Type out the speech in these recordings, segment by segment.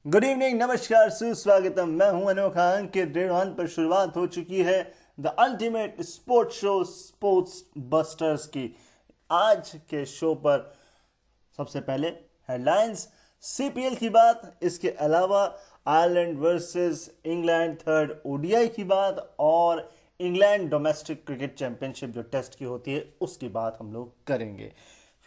Good evening, नमस्कार, सुस्वागतम। मैं हूं अनोखा अंकित। रेड वन पर शुरुआत हो चुकी है the ultimate sports show sports busters की। आज के शो पर सबसे पहले हेडलाइंस, सीपीएल की बात, इसके अलावा Ireland versus England third ODI की बात और इंग्लैंड डोमेस्टिक क्रिकेट चैंपियनशिप जो टेस्ट की होती है उसकी बात हम लोग करेंगे।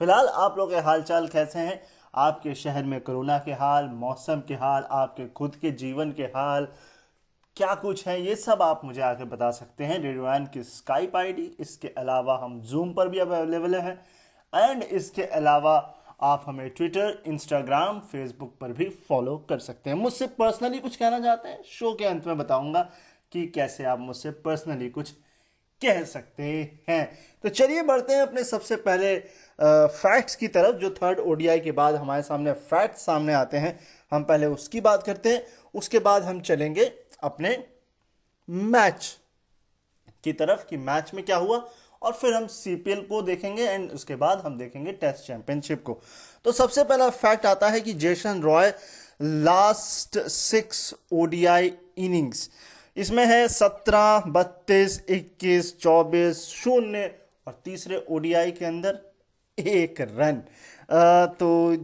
फिलहाल आप लोग के हालचाल कैसे हैं? आपके शहर में कोरोना के हाल, मौसम के हाल, आपके खुद के जीवन के हाल क्या कुछ है, ये सब आप मुझे आके बता सकते हैं। रेडियो वन की स्काइप आईडी, इसके अलावा हम जूम पर भी अवेलेबल हैं एंड इसके अलावा आप हमें ट्विटर, इंस्टाग्राम, फेसबुक पर भी फॉलो कर सकते हैं। मुझसे पर्सनली कुछ कहना चाहते हैं, शो के अंत में बताऊंगा कि कैसे आप मुझसे पर्सनली कुछ कह सकते हैं। तो चलिए बढ़ते हैं अपने सबसे पहले फैक्ट्स की तरफ। जो थर्ड ओडीआई के बाद हमारे सामने फैक्ट्स सामने आते हैं, हम पहले उसकी बात करते हैं। उसके बाद हम चलेंगे अपने मैच की तरफ कि मैच में क्या हुआ, और फिर हम सीपीएल को देखेंगे एंड उसके बाद हम देखेंगे टेस्ट चैंपियनशिप को। तो सबसे पहला फैक्ट आता है कि Jason Roy last 6 ODI innings, इसमें है 17, 32, 21, 24, 0 और तीसरे ओडीआई के अंदर 1 रन। तो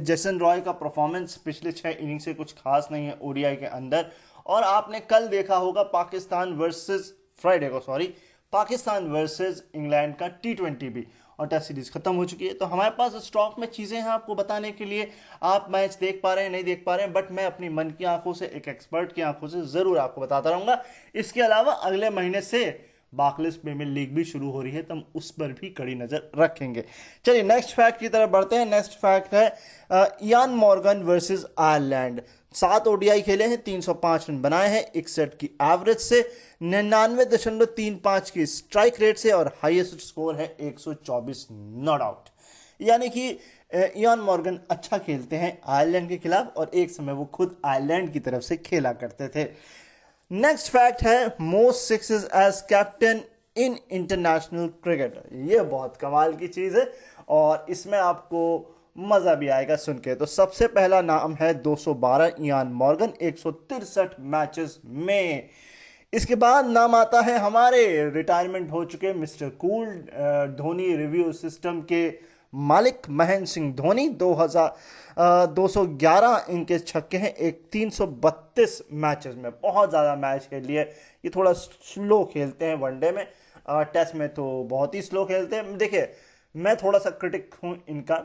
जेसन रॉय का परफॉर्मेंस पिछले 6 इनिंग से कुछ खास नहीं है ओडीआई के अंदर। और आपने कल देखा होगा पाकिस्तान वर्सेस फ्राइडे को, सॉरी, पाकिस्तान वर्सेस इंग्लैंड का T20 भी, और टेस्ट सीरीज खत्म हो चुकी है। तो हमारे पास स्टॉक में चीज़ें हैं आपको बताने के लिए। आप मैच देख पा रहे हैं नहीं देख पा रहे हैं, बट मैं अपनी मन की आंखों से, एक एक्सपर्ट की आंखों से ज़रूर आपको बताता रहूँगा। इसके अलावा अगले महीने से बाकलिस प्रीमियर लीग भी शुरू हो रही है, तो हम उस पर भी कड़ी नज़र रखेंगे। चलिए नेक्स्ट फैक्ट की तरफ बढ़ते हैं। नेक्स्ट फैक्ट है Ian Morgan versus Ireland. 7 ODI खेले हैं, 305 रन बनाए हैं 61 की एवरेज से, 99.35 की स्ट्राइक रेट से, और हाईएस्ट स्कोर है 124 नॉट आउट। यानी कि इयान मॉर्गन अच्छा खेलते हैं आयरलैंड के खिलाफ, और एक समय वो खुद आयरलैंड की तरफ से खेला करते थे। नेक्स्ट फैक्ट है most sixes as captain in international cricket. ये बहुत कमाल की चीज है और इसमें आपको मजा भी आएगा सुन के। तो सबसे पहला नाम है 212 इयान मॉर्गन 163 मैचेस में। इसके बाद नाम आता है हमारे रिटायरमेंट हो चुके mister cool Dhoni review system के मालिक महेंद्र सिंह धोनी। 211 इनके छक्के हैं, एक 332 मैचेस में। बहुत ज़्यादा मैच खेल लिए। ये थोड़ा स्लो खेलते हैं वनडे में, टेस्ट में तो बहुत ही स्लो खेलते हैं। देखिए, मैं थोड़ा सा क्रिटिक हूँ इनका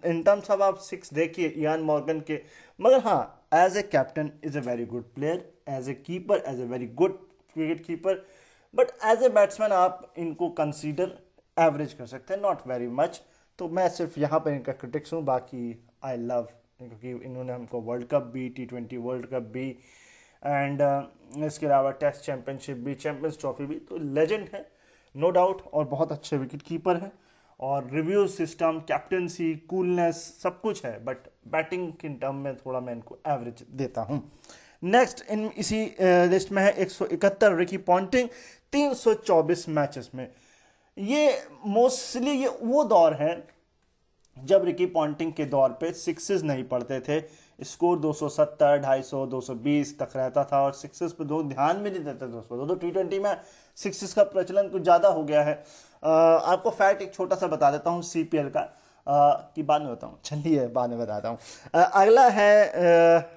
इन टर्म्स ऑफ आप 6 देखिए इयान मॉर्गन के, मगर हाँ, as a captain is a very good player, as a keeper as a very good cricket keeper, but as a batsman आप इनको कंसीडर एवरेज कर सकते हैं, नॉट वेरी मच। तो मैं सिर्फ यहाँ पर इनका क्रिटिक्स हूँ, बाकी आई लव, क्योंकि इन्होंने हमको वर्ल्ड कप भी, T20 वर्ल्ड कप भी एंड इसके अलावा टेस्ट चैंपियनशिप भी, चैंपियंस ट्रॉफी भी, तो लेजेंड है नो डाउट, और बहुत अच्छे विकेट कीपर हैं। और रिव्यू सिस्टम, कैप्टनसी, कूलनेस सब कुछ है, बट बैटिंग के टर्म में थोड़ा मैं इनको एवरेज देता हूँ। नेक्स्ट इन इसी लिस्ट में है 171 रिकी पॉन्टिंग 324 मैचेस में। ये मोस्टली ये वो दौर है जब रिकी पॉन्टिंग के दौर पे सिक्सेस नहीं पड़ते थे। स्कोर 270, 250, 220 तक रहता था और सिक्सेस पे लोग ध्यान भी नहीं देते थे उसको। तो T20 में सिक्सेस का प्रचलन कुछ ज़्यादा हो गया है। आपको फैक्ट एक छोटा सा बता देता हूँ सीपीएल का, कि बाद में बताऊँ, चलिए बाद में बताता हूँ। अगला है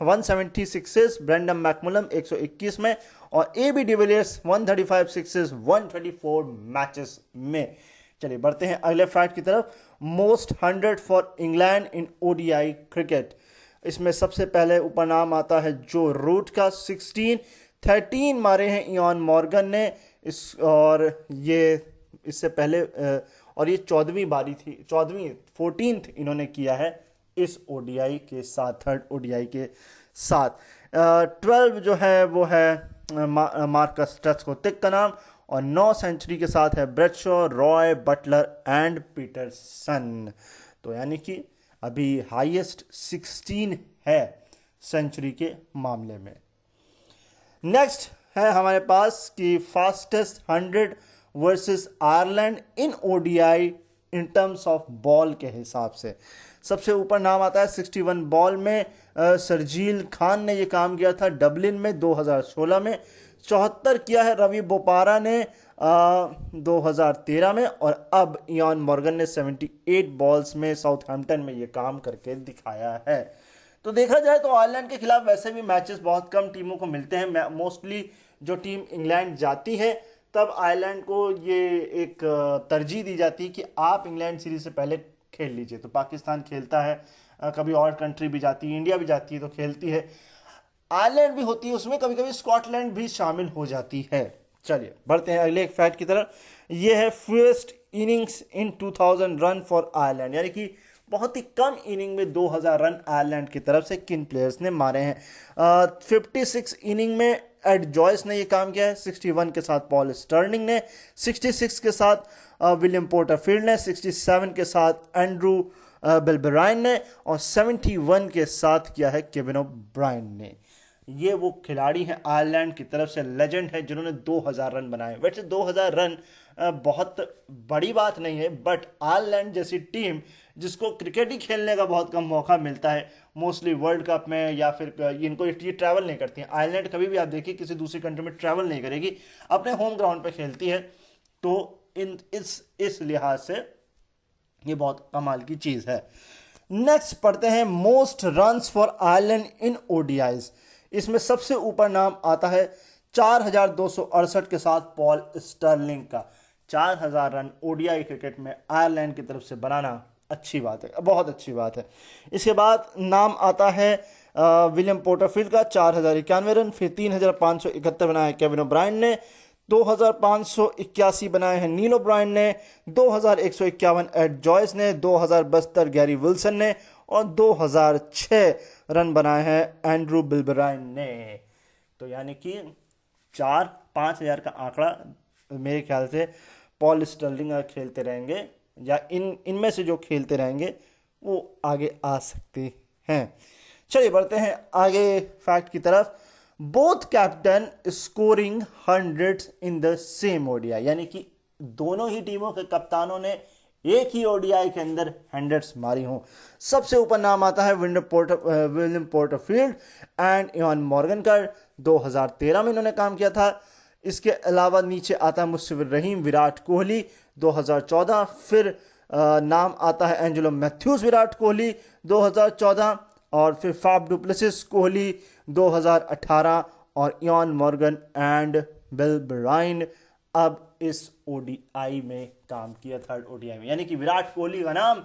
170 सिक्सेस ब्रेंडम मैकमुलम 121 में, और A B de Villiers 135 sixes 124 matches में। चलिए बढ़ते हैं अगले फैक्ट की तरफ। Most 100 for England in ODI cricket. इसमें सबसे पहले ऊपर नाम आता है जो रूट का 16, 13 मारे हैं इयान मॉर्गन ने इस, और ये इससे पहले और ये 14वीं बारी थी, 14वीं 14th इन्होंने किया है इस ओडीआई के साथ, थर्ड ओडीआई के साथ। 12 जो है वो है मार्कस स्टोक्स का नाम, और 9 सेंचुरी के साथ है ब्रेडशॉ, रॉय, बटलर एंड पीटरसन। तो यानी कि अभी हाईएस्ट 16 है सेंचुरी के मामले में। नेक्स्ट है हमारे पास कि fastest 100 versus Ireland in ODI in terms of ball के हिसाब से। सबसे ऊपर नाम आता है 61 बॉल में शर्जील खान ने ये काम किया था डबलिन में 2016 में। 74 किया है रवि बोपारा ने 2013 में। और अब इयान मॉर्गन ने 78 बॉल्स में साउथहैम्पटन में ये काम करके दिखाया है। तो देखा जाए तो आयरलैंड के खिलाफ वैसे भी मैचेस बहुत कम टीमों को मिलते हैं। मोस्टली जो टीम इंग्लैंड जाती है तब आयरलैंड को ये एक तरजीह दी जाती है कि आप इंग्लैंड सीरीज से पहले खेल लीजिए। तो पाकिस्तान खेलता है, कभी और कंट्री भी जाती है, इंडिया भी जाती है तो खेलती है, आयरलैंड भी होती है उसमें, कभी कभी स्कॉटलैंड भी शामिल हो जाती है। चलिए बढ़ते हैं अगले एक फैक्ट की तरफ। ये है first innings in 2000 run for Ireland, यानी कि बहुत ही कम इनिंग में 2000 रन आयरलैंड की तरफ से किन प्लेयर्स ने मारे हैं। 56 इनिंग में एड जॉयस ने ये काम किया है, 61 के साथ पॉल स्टर्लिंग ने, 66 के साथ विलियम पोर्टरफील्ड ने, 67 के साथ एंड्रू बिलबराइन ने और 71 के साथ किया है केविन ओब्रायन ने। ये वो खिलाड़ी हैं आयरलैंड की तरफ से, लेजेंड है जिन्होंने 2000 रन बनाए। वैसे 2000 रन बहुत बड़ी बात नहीं है, बट आयरलैंड जैसी टीम जिसको क्रिकेट ही खेलने का बहुत कम मौका मिलता है, मोस्टली वर्ल्ड कप में या फिर इनको ये ट्रैवल नहीं करती है। आयरलैंड कभी भी आप देखिए किसी दूसरी कंट्री में ट्रैवल नहीं करेगी, अपने होम ग्राउंड पे खेलती है। तो इस लिहाज से ये बहुत कमाल की चीज है। नेक्स्ट पढ़ते हैं most runs for Ireland in ODIs. इसमें सबसे ऊपर नाम आता है 4268 के साथ पॉल स्टर्लिंग का। 4000 रन ओडीआई क्रिकेट में आयरलैंड की तरफ से बनाना अच्छी बात है, बहुत अच्छी बात है। इसके बाद नाम आता है विलियम पोर्टरफील्ड का 4091 रन, फिर 3571 बनाए केविन ओब्रायन ने, 2581 बनाए हैं नील ओब्रायन ने, 2151 एड जॉयस ने, 2072 गैरी विल्सन ने और 2006 रन बनाए हैं एंड्रू बिलबराइन ने। तो यानी कि 4-5 हज़ार का आंकड़ा मेरे ख्याल से पॉल स्टर्लिंग खेलते रहेंगे या इनमें से जो खेलते रहेंगे वो आगे आ सकते हैं। चलिए बढ़ते हैं आगे फैक्ट की तरफ। Both captain scoring hundreds in the same ODI, यानी कि दोनों ही टीमों के कप्तानों ने एक ही ओडीआई के अंदर हंड्रेड्स मारी हों। सबसे ऊपर नाम आता है William Porterfield and Ian Morgan का, 2013 में इन्होंने काम किया था। इसके अलावा नीचे आता है मुस्तफिजुर रहीम, विराट कोहली 2014, फिर नाम आता है एंजेलो मैथ्यूज, विराट कोहली 2014, और फिर फाफ डु प्लेसिस, कोहली 2018 और इयान मॉर्गन एंड बिलबराइन अब इस ओडीआई में काम किया, थर्ड ओडीआई में। यानी कि विराट कोहली का नाम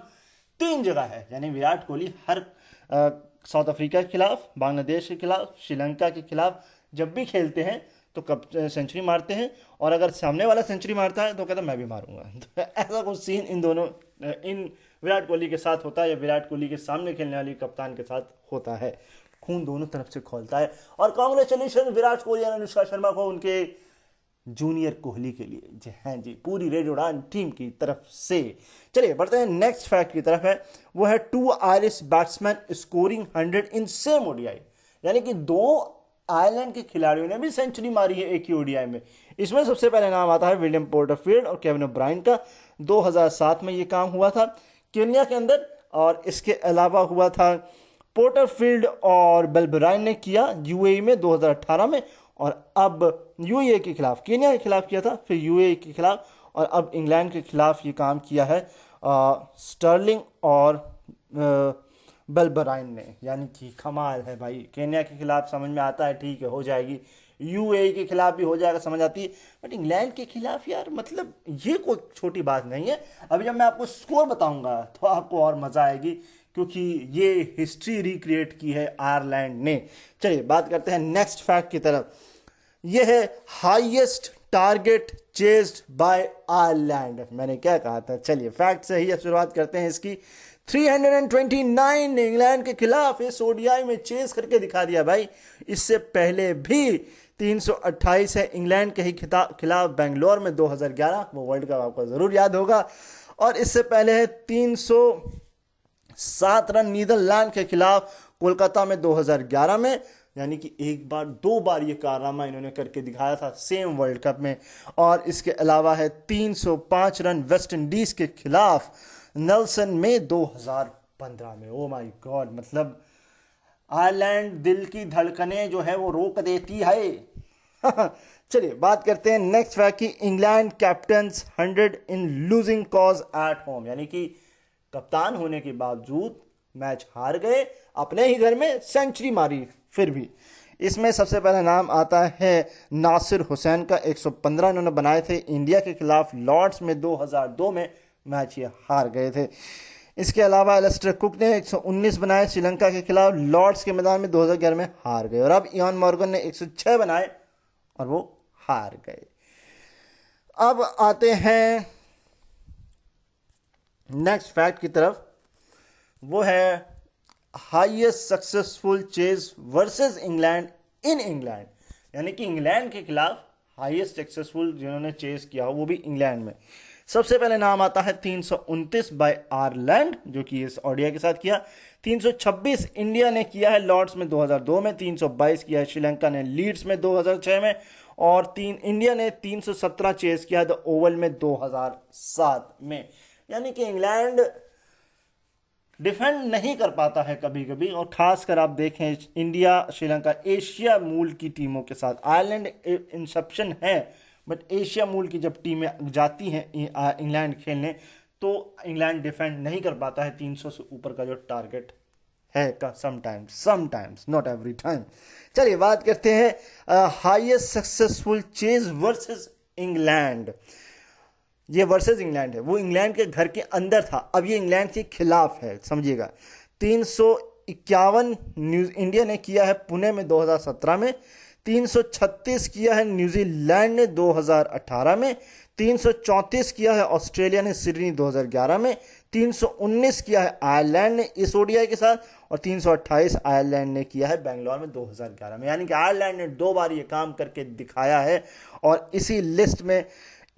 3 जगह है, यानी विराट कोहली हर साउथ अफ्रीका के खिलाफ, बांग्लादेश के खिलाफ, श्रीलंका के खिलाफ जब भी खेलते हैं तो कब सेंचुरी मारते हैं, और अगर सामने वाला सेंचुरी मारता है तो कहता मैं भी मारूंगा। तो ऐसा कुछ सीन इन विराट कोहली के साथ होता है या विराट कोहली के सामने खेलने वाली कप्तान के साथ होता है। खून दोनों तरफ से खोलता है। और कांग्रेचुलेशन विराट कोहली और अनुष्का शर्मा को उनके जूनियर कोहली के लिए। जी हाँ जी, पूरी रेड उड़ान टीम की तरफ से। चलिए बढ़ते हैं नेक्स्ट फैक्ट की तरफ है, वो है 2 Irish batsman scoring 100 in same ODI, यानी कि 2 आयरलैंड के खिलाड़ियों ने भी सेंचुरी मारी है एक ही ओडीआई में। इसमें सबसे पहले नाम आता है विलियम पोर्टरफील्ड और केविन ओब्रायन का, 2007 में ये काम हुआ था केन्या के अंदर, और इसके अलावा हुआ था पोर्टरफील्ड और बिलबराइन ने किया यूएई में 2018 में, और अब यूएई के खिलाफ, केन्या के खिलाफ किया था, फिर यूएई के खिलाफ, और अब इंग्लैंड के खिलाफ ये काम किया है स्टर्लिंग और बिलबराइन ने। यानी कि कमाल है भाई। केन्या के खिलाफ समझ में आता है, ठीक है हो जाएगी, यूएई के खिलाफ भी हो जाएगा, समझ आती है, बट इंग्लैंड के खिलाफ यार मतलब ये कोई छोटी बात नहीं है। अभी जब मैं आपको स्कोर बताऊंगा तो आपको और मजा आएगी, क्योंकि ये हिस्ट्री रिक्रिएट की है आयरलैंड ने। चलिए बात करते हैं नेक्स्ट फैक्ट की तरफ। यह है highest target chased by Ireland. मैंने क्या कहा था, चलिए फैक्ट से ही शुरुआत करते हैं इसकी। 329 इंग्लैंड के खिलाफ इस ओडीआई में चेस करके दिखा दिया भाई। इससे पहले भी 328 है इंग्लैंड के ही खिलाफ बेंगलोर में 2011, वो वर्ल्ड कप आपको जरूर याद होगा, और इससे पहले है 307 रन नीदरलैंड के खिलाफ कोलकाता में 2011 में। यानी कि एक बार 2 बार ये कारनामा इन्होंने करके दिखाया था सेम वर्ल्ड कप में। और इसके अलावा है 305 रन वेस्ट इंडीज के खिलाफ नेल्सन में 2000 15 में। ओ माय गॉड, मतलब आयरलैंड दिल की धड़कनें जो है वो रोक देती है। चलिए बात करते हैं नेक्स्ट फैक्ट की। England captains 100 in losing cause at home, यानी कि कप्तान होने के बावजूद मैच हार गए, अपने ही घर में सेंचुरी मारी फिर भी। इसमें सबसे पहला नाम आता है नासिर हुसैन का, 115 इन्होंने बनाए थे इंडिया के खिलाफ लॉर्ड्स में 2002 में, मैच ये हार गए थे। इसके अलावा एलिस्टर कुक ने 119 बनाए श्रीलंका के खिलाफ लॉर्ड्स के मैदान में, 2011 में हार गए। और अब इयान मॉर्गन ने 106 बनाए और वो हार गए। अब आते हैं नेक्स्ट फैक्ट की तरफ, वो है highest successful chase versus England in England, यानी कि इंग्लैंड के खिलाफ हाईएस्ट सक्सेसफुल जिन्होंने चेज किया हो वो भी इंग्लैंड में। सबसे पहले नाम आता है 329 बाय आयरलैंड, जो कि इस ओडिया के साथ किया। 326 इंडिया ने किया है लॉर्ड्स में 2002 में। 322 किया है श्रीलंका ने लीड्स में 2006 में। और इंडिया ने 317 चेज किया है द ओवल में 2007 में। यानी कि इंग्लैंड डिफेंड नहीं कर पाता है कभी कभी, और खासकर आप देखें इंडिया श्रीलंका एशिया मूल की टीमों के साथ। आयरलैंड इंसेप्शन है, बट एशिया मूल की जब टीमें जाती हैं इंग्लैंड खेलने, तो इंग्लैंड डिफेंड नहीं कर पाता है 300 से ऊपर का जो टारगेट है का, समटाइम्स नॉट एवरी टाइम। चलिए बात करते हैं highest successful chase versus England. ये वर्सेस इंग्लैंड है, वो इंग्लैंड के घर के अंदर था, अब ये इंग्लैंड के खिलाफ है, समझिएगा। 351 इंडिया ने किया है पुणे में 2017 में। 336 किया है न्यूजीलैंड ने 2018 में। 334 किया है ऑस्ट्रेलिया ने सिडनी 2011 में। 319 किया है आयरलैंड ने इस ओडीआई के साथ, और 328 आयरलैंड ने किया है बेंगलोर में 2011 में। यानी कि आयरलैंड ने 2 बार ये काम करके दिखाया है, और इसी लिस्ट में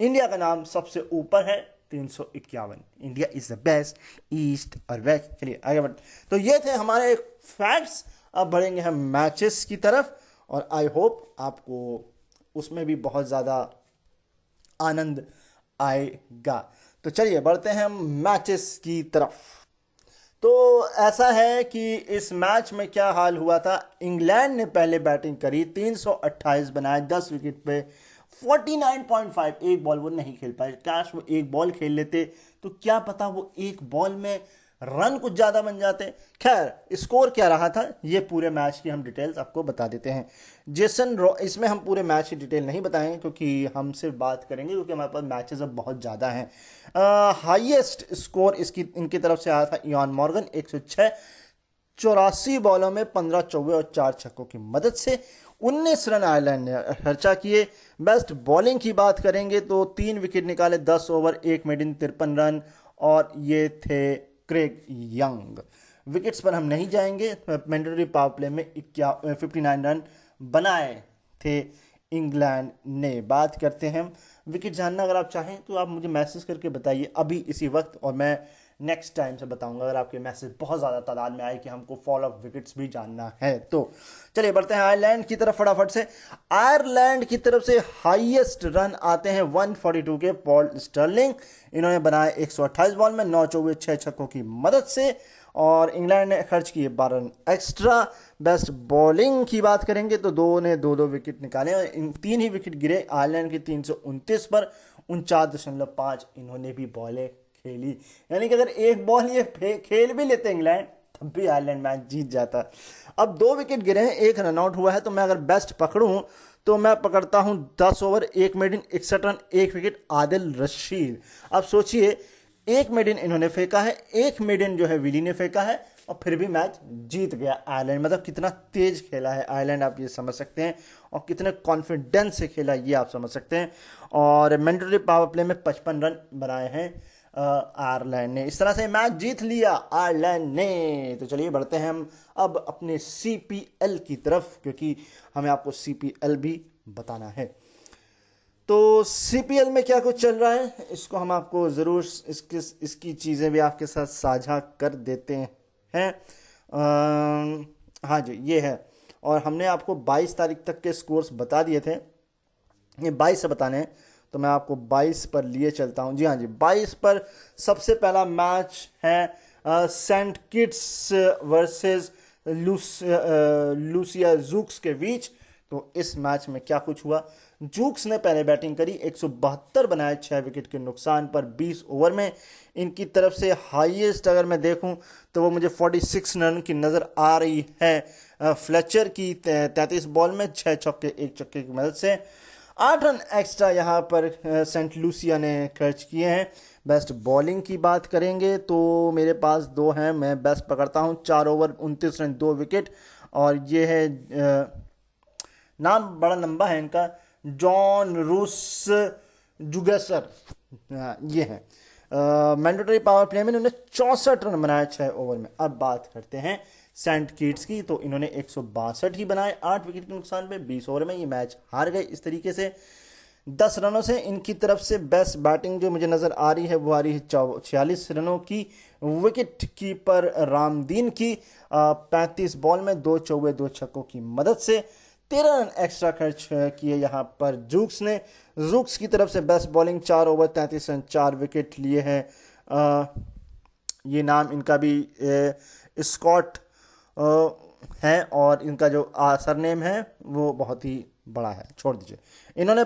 इंडिया का नाम सबसे ऊपर है 351। India is the best east और वेस्ट। चलिए आगे बढ़ते। तो ये थे हमारे फैक्ट्स। अब बढ़ेंगे हम मैचेस की तरफ, और आई होप आपको उसमें भी बहुत ज़्यादा आनंद आएगा। तो चलिए बढ़ते हैं हम मैचेस की तरफ। तो ऐसा है कि इस मैच में क्या हाल हुआ था, इंग्लैंड ने पहले बैटिंग करी, 328 बनाए 10 विकेट पे, 49.5। एक बॉल वो नहीं खेल पाए। काश वो एक बॉल खेल लेते तो क्या पता वो एक बॉल में रन कुछ ज़्यादा बन जाते। खैर स्कोर क्या रहा था ये पूरे मैच की हम डिटेल्स आपको बता देते हैं। इसमें हम पूरे मैच की डिटेल नहीं बताएंगे क्योंकि हम सिर्फ बात करेंगे, क्योंकि हमारे पास मैचेस अब बहुत ज़्यादा हैं। हाईएस्ट स्कोर इनकी तरफ से आया था इयान मॉर्गन 106, 84 बॉलों में 15 चौके और 4 छक्कों की मदद से 19 रन आयरलैंड ने खर्चा किए। बेस्ट बॉलिंग की बात करेंगे तो 3 विकेट निकाले, 10 ओवर 1 मेडन 53 रन, और ये थे क्रेग यंग। विकेट्स पर हम नहीं जाएंगे। मैंडेटरी पावर प्ले में 59 रन बनाए थे इंग्लैंड ने। बात करते हैं विकेट जानना अगर आप चाहें तो आप मुझे मैसेज करके बताइए अभी इसी वक्त, और मैं नेक्स्ट टाइम से बताऊंगा अगर आपके मैसेज बहुत ज़्यादा तादाद में आए कि हमको फॉल ऑफ विकेट्स भी जानना है तो। चलिए बढ़ते हैं आयरलैंड की तरफ फटाफट से। आयरलैंड की तरफ से हाईएस्ट रन आते हैं 142 के पॉल स्टर्लिंग। इन्होंने बनाए 128 बॉल में 9 चौके 6 छक्कों की मदद से, और इंग्लैंड ने खर्च किए 12 रन एक्स्ट्रा। बेस्ट बॉलिंग की बात करेंगे तो 2 ने 2-2 विकेट निकाले, और इन 3 ही विकेट गिरे आयरलैंड की 329 पर। 49.5 इन्होंने भी बॉलें खेली, यानी कि अगर एक बॉल ये खेल भी लेते इंग्लैंड तब भी आयरलैंड मैच जीत जाता। अब 2 विकेट गिरे हैं, 1 रन आउट हुआ है, तो मैं अगर बेस्ट पकड़ूं तो मैं पकड़ता हूं 10 over 1 maiden 61 run 1 wicket Adil Rashid. अब सोचिए 1 मेडन इन्होंने फेंका है, 1 मेडन जो है विली ने फेंका है, और फिर भी मैच जीत गया आयरलैंड। मतलब कितना तेज खेला है आयरलैंड आप ये समझ सकते हैं, और कितने कॉन्फिडेंस से खेला ये आप समझ सकते हैं। और मैंडेटरी पावर प्ले में 55 रन बनाए हैं आयरलैंड ने। इस तरह से मैच जीत लिया आयरलैंड ने। तो चलिए बढ़ते हैं हम अब अपने सीपीएल की तरफ, क्योंकि हमें आपको सीपीएल भी बताना है। तो सीपीएल में क्या कुछ चल रहा है इसको हम आपको ज़रूर इसकी चीज़ें भी आपके साथ साझा कर देते हैं। हाँ जी ये है, और हमने आपको 22 तारीख तक के स्कोर्स बता दिए थे, ये 22 से बताने हैं, तो मैं आपको 22 पर लिए चलता हूँ। जी हाँ जी 22 पर सबसे पहला मैच है सेंट किट्स वर्सेस लूसिया जूक्स के बीच। तो इस मैच में क्या कुछ हुआ, जूक्स ने पहले बैटिंग करी, 172 बनाए 6 विकेट के नुकसान पर 20 ओवर में। इनकी तरफ से हाईएस्ट अगर मैं देखूं तो वो मुझे 46 रन की नज़र आ रही है फ्लेचर की 33 बॉल में 6 चौके 1 चौके की मदद से। 8 रन एक्स्ट्रा यहाँ पर सेंट लूसिया ने खर्च किए हैं। बेस्ट बॉलिंग की बात करेंगे तो मेरे पास दो हैं, मैं बेस्ट पकड़ता हूँ। 4 ओवर 29 रन 2 विकेट, और ये है नाम बड़ा लंबा है इनका, जॉन रूस जुगेसर, ये है। मैंडेटरी पावर प्ले में इन्होंने 64 रन बनाए 6 ओवर में। अब बात करते हैं सेंट किट्स की, तो इन्होंने 162 ही बनाए 8 विकेट के नुकसान पे 20 ओवर में। ये मैच हार गए इस तरीके से 10 रनों से। इनकी तरफ से बेस्ट बैटिंग जो मुझे नज़र आ रही है वो आ रही है 46 रनों की विकेट कीपर रामदीन की 35 बॉल में 2 चौके 2 छक्कों की मदद से। 13 रन एक्स्ट्रा खर्च किए यहाँ पर जूक्स ने। जूक्स की तरफ से best bowling 4 over 33 run 4 wicket लिए हैं। ये नाम इनका भी स्कॉट है, और इनका जो सरनेम है वो बहुत ही बड़ा है, छोड़ दीजिए। इन्होंने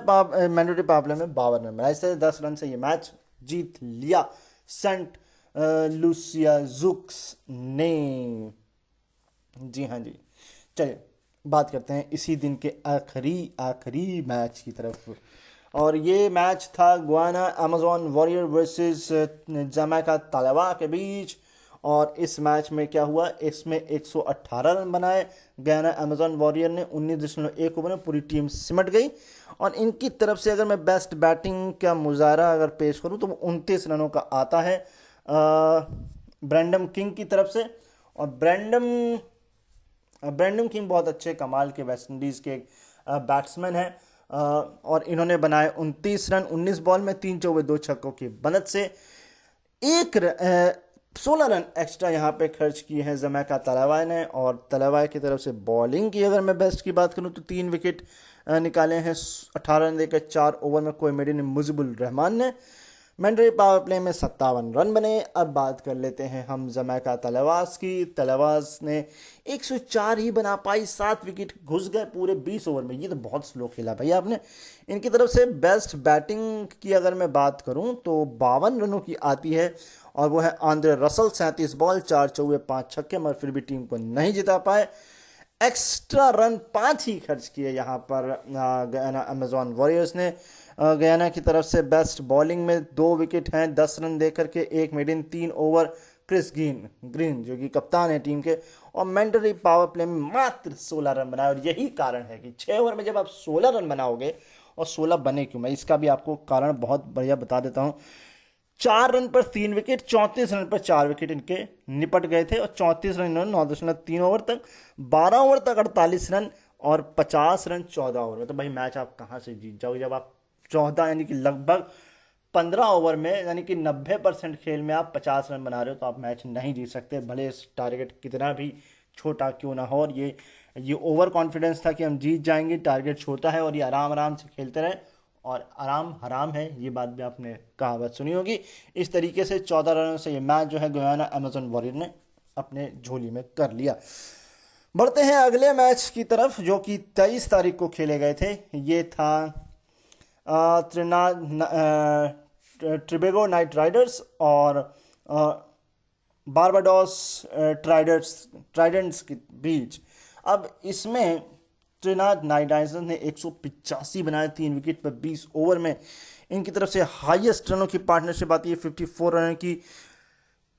मैंडेटरी पावर प्ले में 52 रन बनाए, इससे 10 रन से ये मैच जीत लिया सेंट लूसिया जूक्स ने। जी हाँ जी, चलिए बात करते हैं इसी दिन के आखिरी मैच की तरफ, और ये मैच था Guyana Amazon warrior versus Jamaica तलवा के बीच। और इस मैच में क्या हुआ, इसमें 118 रन बनाए गुयाना अमेजन वॉरियर ने 19.1 ओवर में, पूरी टीम सिमट गई। और इनकी तरफ से अगर मैं बेस्ट बैटिंग का मुजाहरा अगर पेश करूं तो वो 29 रनों का आता है ब्रैंडम किंग की तरफ से। और ब्रैंडम किंग बहुत अच्छे कमाल के वेस्ट इंडीज़ के बैट्समैन हैं, और इन्होंने बनाए 29 रन 19 बॉल में 3 चौके 2 छक्कों की मदद से। 16 रन एक्स्ट्रा यहाँ पे खर्च किए हैं जमैका तलवाई ने। और तलवाई की तरफ से बॉलिंग की अगर मैं बेस्ट की बात करूँ तो 3 विकेट निकाले हैं 18 रन देकर 4 ओवर में कोई मेडिन मुजिबुल रहमान ने। मैंडेटरी पावर प्ले में 57 रन बने। अब बात कर लेते हैं हम जमैका तलवास की। तलवास ने 104 ही बना पाई, 7 विकेट घुस गए पूरे 20 ओवर में। ये तो बहुत स्लो खेला भाई आपने। इनकी तरफ से बेस्ट बैटिंग की अगर मैं बात करूं तो 52 रनों की आती है, और वो है आंद्रे रसल 37 बॉल 4 चौके 5 छक्के, मगर फिर भी टीम को नहीं जिता पाए। एक्स्ट्रा रन 5 ही खर्च किए यहाँ पर गयाना अमेजन वॉरियर्स ने। गयाना की तरफ से बेस्ट बॉलिंग में 2 विकेट हैं 10 रन देकर के, 1 मेडिन 3 ओवर क्रिस ग्रीन जो कि कप्तान है टीम के। और मैंडेटरी पावर प्ले में मात्र 16 रन बनाए, और यही कारण है कि 6 ओवर में जब आप 16 रन बनाओगे, और 16 बने क्यों, मैं इसका भी आपको कारण बहुत बढ़िया बता देता हूँ। 4 रन पर 3 विकेट, 34 रन पर 4 विकेट इनके निपट गए थे, और 34 रन इन्होंने 9.3 ओवर तक, 12 ओवर तक 48 रन, और 50 रन 14 ओवर में। तो भाई मैच आप कहाँ से जीत जाओगे जब आप 14 यानी कि लगभग 15 ओवर में, यानी कि 90% खेल में आप 50 रन बना रहे हो, तो आप मैच नहीं जीत सकते, भले टारगेट कितना भी छोटा क्यों ना हो। और ये ओवर कॉन्फिडेंस था कि हम जीत जाएंगे, टारगेट छोटा है, और ये आराम आराम से खेलते रहे, और आराम हराम है, ये बात भी आपने कहावत सुनी होगी। इस तरीके से 14 रनों से ये मैच जो है गुयाना अमेजन वॉरियर ने अपने झोली में कर लिया। बढ़ते हैं अगले मैच की तरफ जो कि 23 तारीख को खेले गए थे। ये था ट्रिबेगो नाइट राइडर्स और बारबाडोस ट्राइडेंट्स के बीच। अब इसमें ट्रिनाड नाइट राइडर्स ने 185 बनाए 3 विकेट पर 20 ओवर में। इनकी तरफ से हाईएस्ट रनों की पार्टनरशिप आती है 54 रन की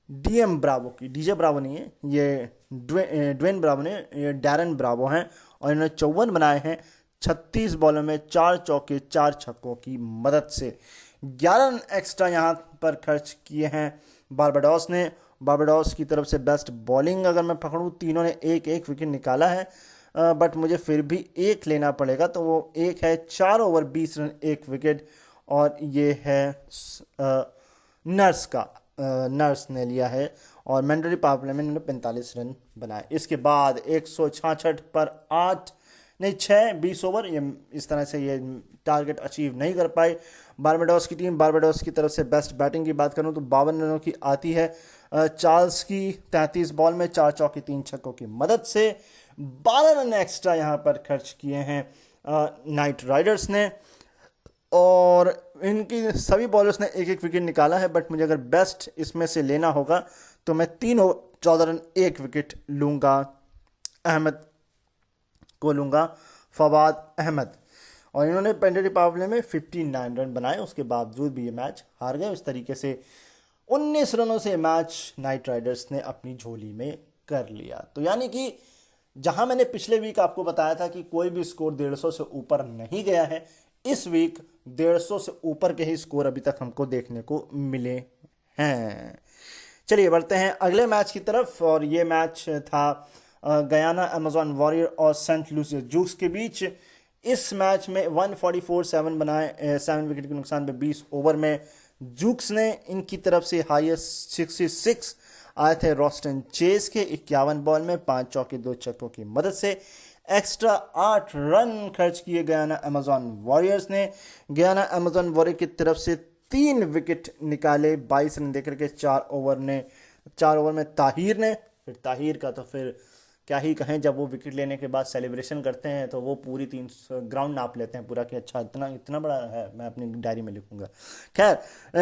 डीएम ब्रावो की। डीजे ब्रावो नहीं है ये, ड्वेन ब्रावो ने, ये डैरन ब्रावो हैं, और इन्होंने 54 बनाए हैं 36 बॉलों में 4 चौके 4 छक्कों की मदद से। 11 रन एक्स्ट्रा यहाँ पर खर्च किए हैं बारबाडोस ने। बारबाडोस की तरफ से बेस्ट बॉलिंग अगर मैं पकड़ूँ, तीनों ने एक एक विकेट निकाला है, बट मुझे फिर भी एक लेना पड़ेगा, तो वो एक है 4 ओवर 20 रन 1 विकेट, और ये है नर्स ने लिया है, और मैंडेटरी पावर प्ले में इन्होंने 45 रन बनाए। इसके बाद 166 पर 8 नहीं 6 20 ओवर, ये इस तरह से ये टारगेट अचीव नहीं कर पाई बारबाडोस की टीम। बारबाडोस की तरफ से बेस्ट बैटिंग की बात करूं तो 52 रनों की आती है चार्ल्स की 33 बॉल में 4 चौके 3 छक्कों की मदद से। 12 रन एक्स्ट्रा यहाँ पर खर्च किए हैं नाइट राइडर्स ने, और इनकी सभी बॉलर्स ने एक एक विकेट निकाला है। बट मुझे अगर बेस्ट इसमें से लेना होगा तो मैं 3 ओवर 14 रन 1 विकेट लूँगा, अहमद को लूँगा, फवाद अहमद। और इन्होंने पेनल्टी पावर प्ले में 59 रन बनाए, उसके बावजूद भी ये मैच हार गए। इस तरीके से 19 रनों से मैच नाइट राइडर्स ने अपनी झोली में कर लिया। तो यानी कि जहां मैंने पिछले वीक आपको बताया था कि कोई भी स्कोर 150 से ऊपर नहीं गया है, इस वीक 150 से ऊपर के ही स्कोर अभी तक हमको देखने को मिले हैं। चलिए बढ़ते हैं अगले मैच की तरफ, और ये मैच था गयाना अमेजन वॉरियर और सेंट लूसिया जूक्स के बीच। इस मैच में 144 बनाए 7 विकेट के नुकसान पे 20 ओवर में जूक्स ने। इनकी तरफ से हाईएस्ट 66 आए थे रॉस्टन चेस के 51 बॉल में 5 चौके 2 छक्कों की मदद से। एक्स्ट्रा 8 रन खर्च किए गयाना अमेजन वॉरियर्स ने। गयाना अमेजन वॉरियर की तरफ से 3 विकेट निकाले 22 रन देकर के 4 ओवर में ताहिर ने। फिर ताहिर का तो फिर क्या ही कहें, जब वो विकेट लेने के बाद सेलिब्रेशन करते हैं तो वो पूरी 300 ग्राउंड नाप लेते हैं पूरा कि अच्छा इतना बड़ा है, मैं अपनी डायरी में लिखूंगा। खैर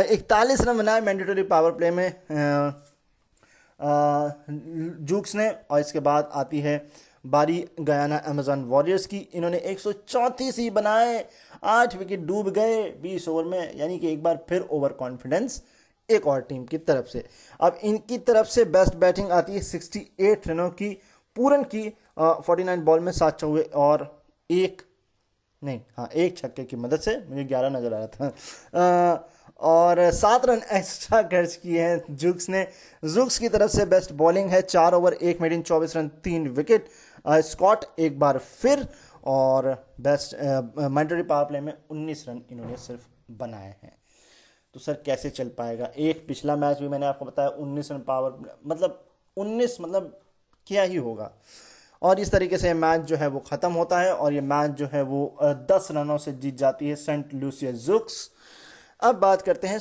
41 रन बनाए मैंडेटरी पावर प्ले में जूक्स ने। और इसके बाद आती है बारी गयाना अमेजन वॉरियर्स की। इन्होंने 134 ही बनाए, 8 विकेट डूब गए 20 ओवर में, यानी कि एक बार फिर ओवर कॉन्फिडेंस एक और टीम की तरफ से। अब इनकी तरफ से बेस्ट बैटिंग आती है 68 रनों की पूरन की 49 बॉल में 7 चौके और एक छक्के की मदद से। मुझे 11 नजर आ रहा था। और 7 रन एक्स्ट्रा खर्च किए हैं जूक्स ने। जूक्स की तरफ से बेस्ट बॉलिंग है 4 ओवर 1 मेडिन 24 रन 3 विकेट स्कॉट एक बार फिर। और बेस्ट मैंडेटरी पावर प्ले में 19 रन इन्होंने सिर्फ बनाए हैं। तो सर कैसे चल पाएगा? एक पिछला मैच भी मैंने आपको बताया 19 रन पावर, मतलब 19 मतलब क्या ही होगा। और इस तरीके से मैच जो है वो ख़त्म होता है, और ये मैच जो है वो 10 रनों से जीत जाती है सेंट लूसिया जूक्स। अब बात करते हैं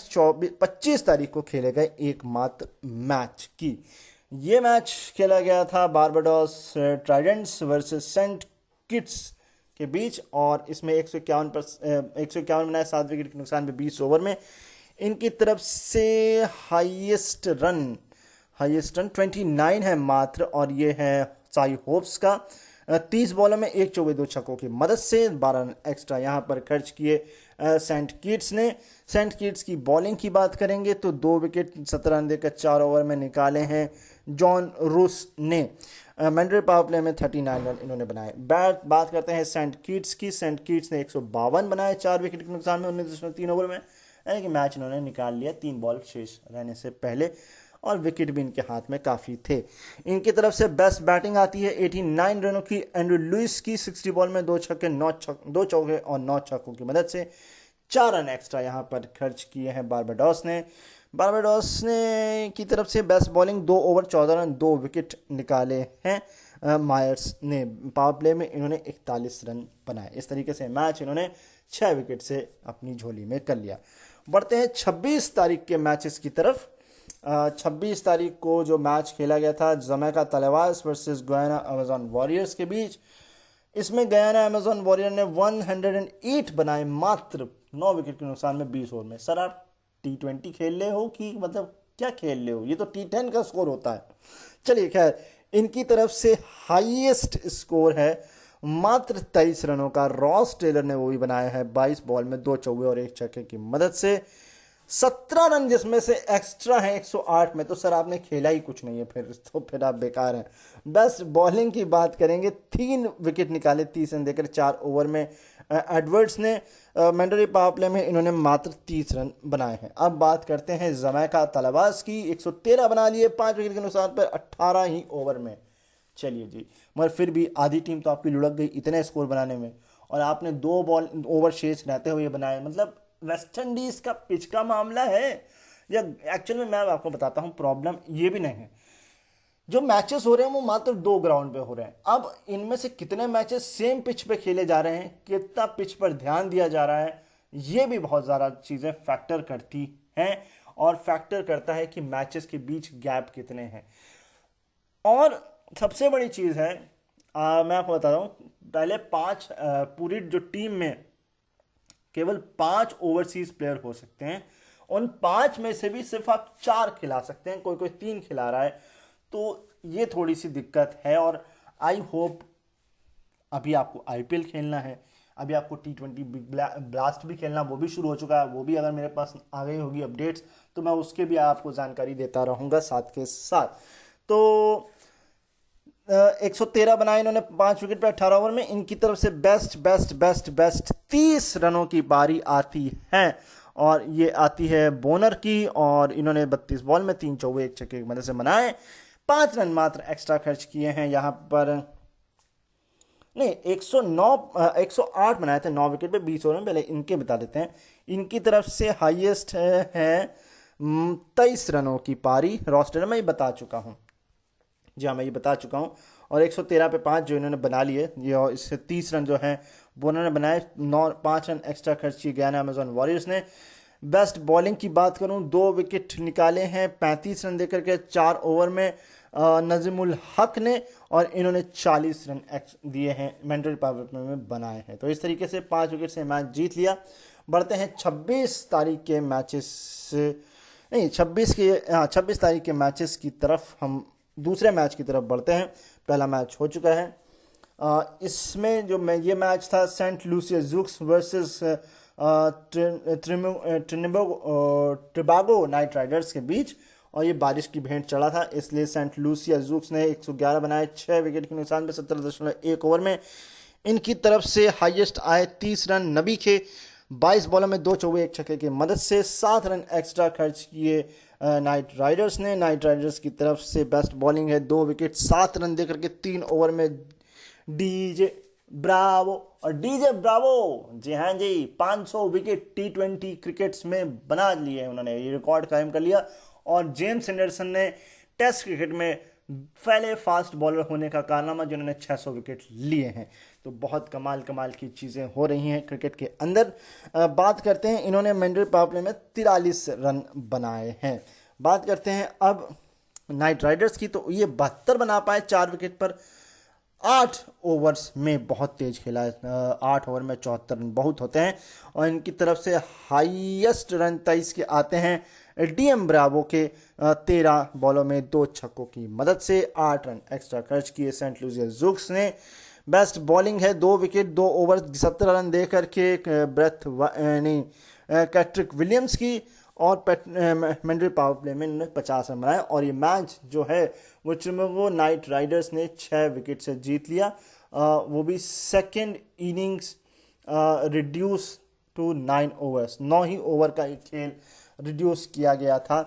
25 तारीख को खेले गए एकमात्र मैच की। ये मैच खेला गया था Barbados Tridents versus Saint Kitts के बीच, और इसमें 151 बनाए 7 विकेट के नुकसान पे 20 ओवर में। इनकी तरफ से हाईएस्ट रन 29 है मात्र, और ये है साई होप्स का 30 बॉलों में 1 चौके 2 छक्कों की मदद से। 12 रन एक्स्ट्रा यहाँ पर खर्च किए सेंट किट्स ने। सेंट किट्स की बॉलिंग की बात करेंगे तो 2 विकेट 17 रन देकर 4 ओवर में निकाले हैं जॉन रूस ने। मैंडेटरी पावर प्ले में 39 रन इन्होंने बनाए। बात करते हैं सेंट किट्स की। सेंट किट्स ने 152 बनाए 4 विकेट के नुकसान में 19.3 ओवर में, यानी कि मैच इन्होंने निकाल लिया 3 बॉल शेष रहने से पहले, और विकेट भी इनके हाथ में काफ़ी थे। इनकी तरफ से बेस्ट बैटिंग आती है 89 रनों की एंड्रू लुइस की 60 बॉल में 2 चौके और 9 छक्कों की मदद से। 4 रन एक्स्ट्रा यहाँ पर खर्च किए हैं बारबाडोस ने की तरफ से best bowling 2 over 14 run 2 wicket निकाले हैं मायर्स ने। पावर प्ले में इन्होंने 41 रन बनाए। इस तरीके से मैच इन्होंने 6 विकेट से अपनी झोली में कर लिया। बढ़ते हैं 26 तारीख के मैचेस की तरफ। 26 तारीख को जो मैच खेला गया था Jamaica Tallawahs versus Guyana Amazon Warriors के बीच। इसमें गयाना अमेजन वॉरियर ने 108 बनाए मात्र 9 विकेट के नुकसान में 20 ओवर में। सर आप T20 खेल रहे हो कि मतलब क्या खेल रहे हो? ये तो T10 का स्कोर होता है। चलिए खैर, इनकी तरफ से हाईएस्ट स्कोर है मात्र 23 रनों का। रॉस टेलर ने वो भी बनाया है 22 बॉल में 2 चौके और 1 छक्के की मदद से। 17 रन जिसमें से एक्स्ट्रा है 108 में, तो सर आपने खेला ही कुछ नहीं है, फिर आप बेकार हैं। बेस्ट बॉलिंग की बात करेंगे 3 विकेट निकाले 30 रन देकर 4 ओवर में एडवर्ड्स ने। मैंडेटरी पावर प्ले में इन्होंने मात्र 30 रन बनाए हैं। अब बात करते हैं जमैका तलवार्स की। 113 बना लिए 5 विकेट के नुकसान पर 18 ही ओवर में। चलिए जी, मगर फिर भी आधी टीम तो आपकी लुढ़क गई इतने स्कोर बनाने में, और आपने 2 बॉल ओवर शेष रहते हुए बनाए। मतलब वेस्ट इंडीज का पिच का मामला है या एक्चुअल में मैं आपको बताता हूँ प्रॉब्लम ये भी नहीं है। जो मैचेस हो रहे हैं वो मात्र 2 ग्राउंड पे हो रहे हैं। अब इनमें से कितने मैचेस सेम पिच पे खेले जा रहे हैं, कितना पिच पर ध्यान दिया जा रहा है, ये भी बहुत ज़्यादा चीज़ें फैक्टर करती हैं, और फैक्टर करता है कि मैचेस के बीच गैप कितने हैं। और सबसे बड़ी चीज़ है, मैं आपको बताता हूँ, पहले 5 पूरी जो टीम में केवल 5 ओवरसीज प्लेयर हो सकते हैं। उन 5 में से भी सिर्फ आप 4 खिला सकते हैं, कोई कोई 3 खिला रहा है, तो ये थोड़ी सी दिक्कत है। और आई होप, अभी आपको आईपीएल खेलना है, अभी आपको T20 बिग ब्लास्ट भी खेलना, वो भी शुरू हो चुका है, वो भी अगर मेरे पास आ गई होगी अपडेट्स तो मैं उसके भी आपको जानकारी देता रहूँगा साथ के साथ। तो 113 बनाए इन्होंने 5 विकेट पे 18 ओवर में। इनकी तरफ से बेस्ट बेस्ट बेस्ट बेस्ट 30 रनों की पारी आती है, और ये आती है बोनर की, और इन्होंने 32 बॉल में 3 चौके 1 छक्के की मदद से बनाए। 5 रन मात्र एक्स्ट्रा खर्च किए हैं यहाँ पर, नहीं 108 बनाए थे 9 विकेट पे 20 ओवर में। पहले इनके बता देते हैं, इनकी तरफ से हाईएस्ट है 23 रनों की पारी। रोस्टर मैं ये बता चुका हूँ, जी हाँ मैं ये बता चुका हूँ। और 113 पे 5 जो इन्होंने बना लिए, ये और इससे 30 रन जो हैं वो उन्होंने बनाए। 5 रन एक्स्ट्रा खर्च किए गया अमेजॉन वॉरियर्स ने। बेस्ट बॉलिंग की बात करूं, 2 विकेट निकाले हैं 35 रन देकर के 4 ओवर में नजीमुल हक ने, और इन्होंने 40 रन दिए हैं मैंडेटरी पावर प्ले में बनाए हैं। तो इस तरीके से 5 विकेट से मैच जीत लिया। बढ़ते हैं 26 तारीख के मैचेस, नहीं 26 तारीख के मैचेस की तरफ। हम दूसरे मैच की तरफ बढ़ते हैं। पहला मैच हो चुका है, इसमें जो ये मैच था Saint Lucia Zouks versus Trinbago Knight Riders के बीच, और ये बारिश की भेंट चढ़ा था, इसलिए सेंट लूसिया जूक्स ने 111 बनाए 6 विकेट के नुकसान पे 17.1 ओवर में। इनकी तरफ से हाईएस्ट आए 30 रन नबी के 22 बॉलों में 2 चौके 1 छक्के की मदद से। 7 रन एक्स्ट्रा खर्च किए नाइट राइडर्स ने। नाइट राइडर्स की तरफ से बेस्ट बॉलिंग है, 2 विकेट 7 रन देकर के 3 ओवर में डीजे ब्रावो। और डीजे ब्रावो, जी हाँ जी, 500 विकेट T20 क्रिकेट्स में बना लिए उन्होंने, ये रिकॉर्ड कायम कर लिया। और जेम्स एंडरसन ने टेस्ट क्रिकेट में पहले फास्ट बॉलर होने का कारनामा, जिन्होंने 600 विकेट लिए हैं। तो बहुत कमाल कमाल की चीज़ें हो रही हैं क्रिकेट के अंदर। बात करते हैं, इन्होंने मैंडेटरी पावर प्ले में 43 रन बनाए हैं। बात करते हैं अब नाइट राइडर्स की, तो ये 72 बना पाए 4 विकेट पर 8 ओवर्स में। बहुत तेज खेला है, 8 ओवर में 74 रन बहुत होते हैं। और इनकी तरफ से हाईएस्ट रन 23 के आते हैं डीएम ब्रावो के 13 बॉलों में 2 छक्कों की मदद से। 8 रन एक्स्ट्रा खर्च किए सेंट लूसिया जूक्स ने। बेस्ट बॉलिंग है, 2 विकेट 2 ओवर 17 रन दे करके कैट्रिक विलियम्स की, और मैंडेटरी पावर प्ले में इन्होंने 50 रन बनाए। और ये मैच जो है वो चिकागो नाइट राइडर्स ने 6 विकेट से जीत लिया, वो भी second innings reduce to 9 overs. 9 ही ओवर का एक खेल रिड्यूस किया गया था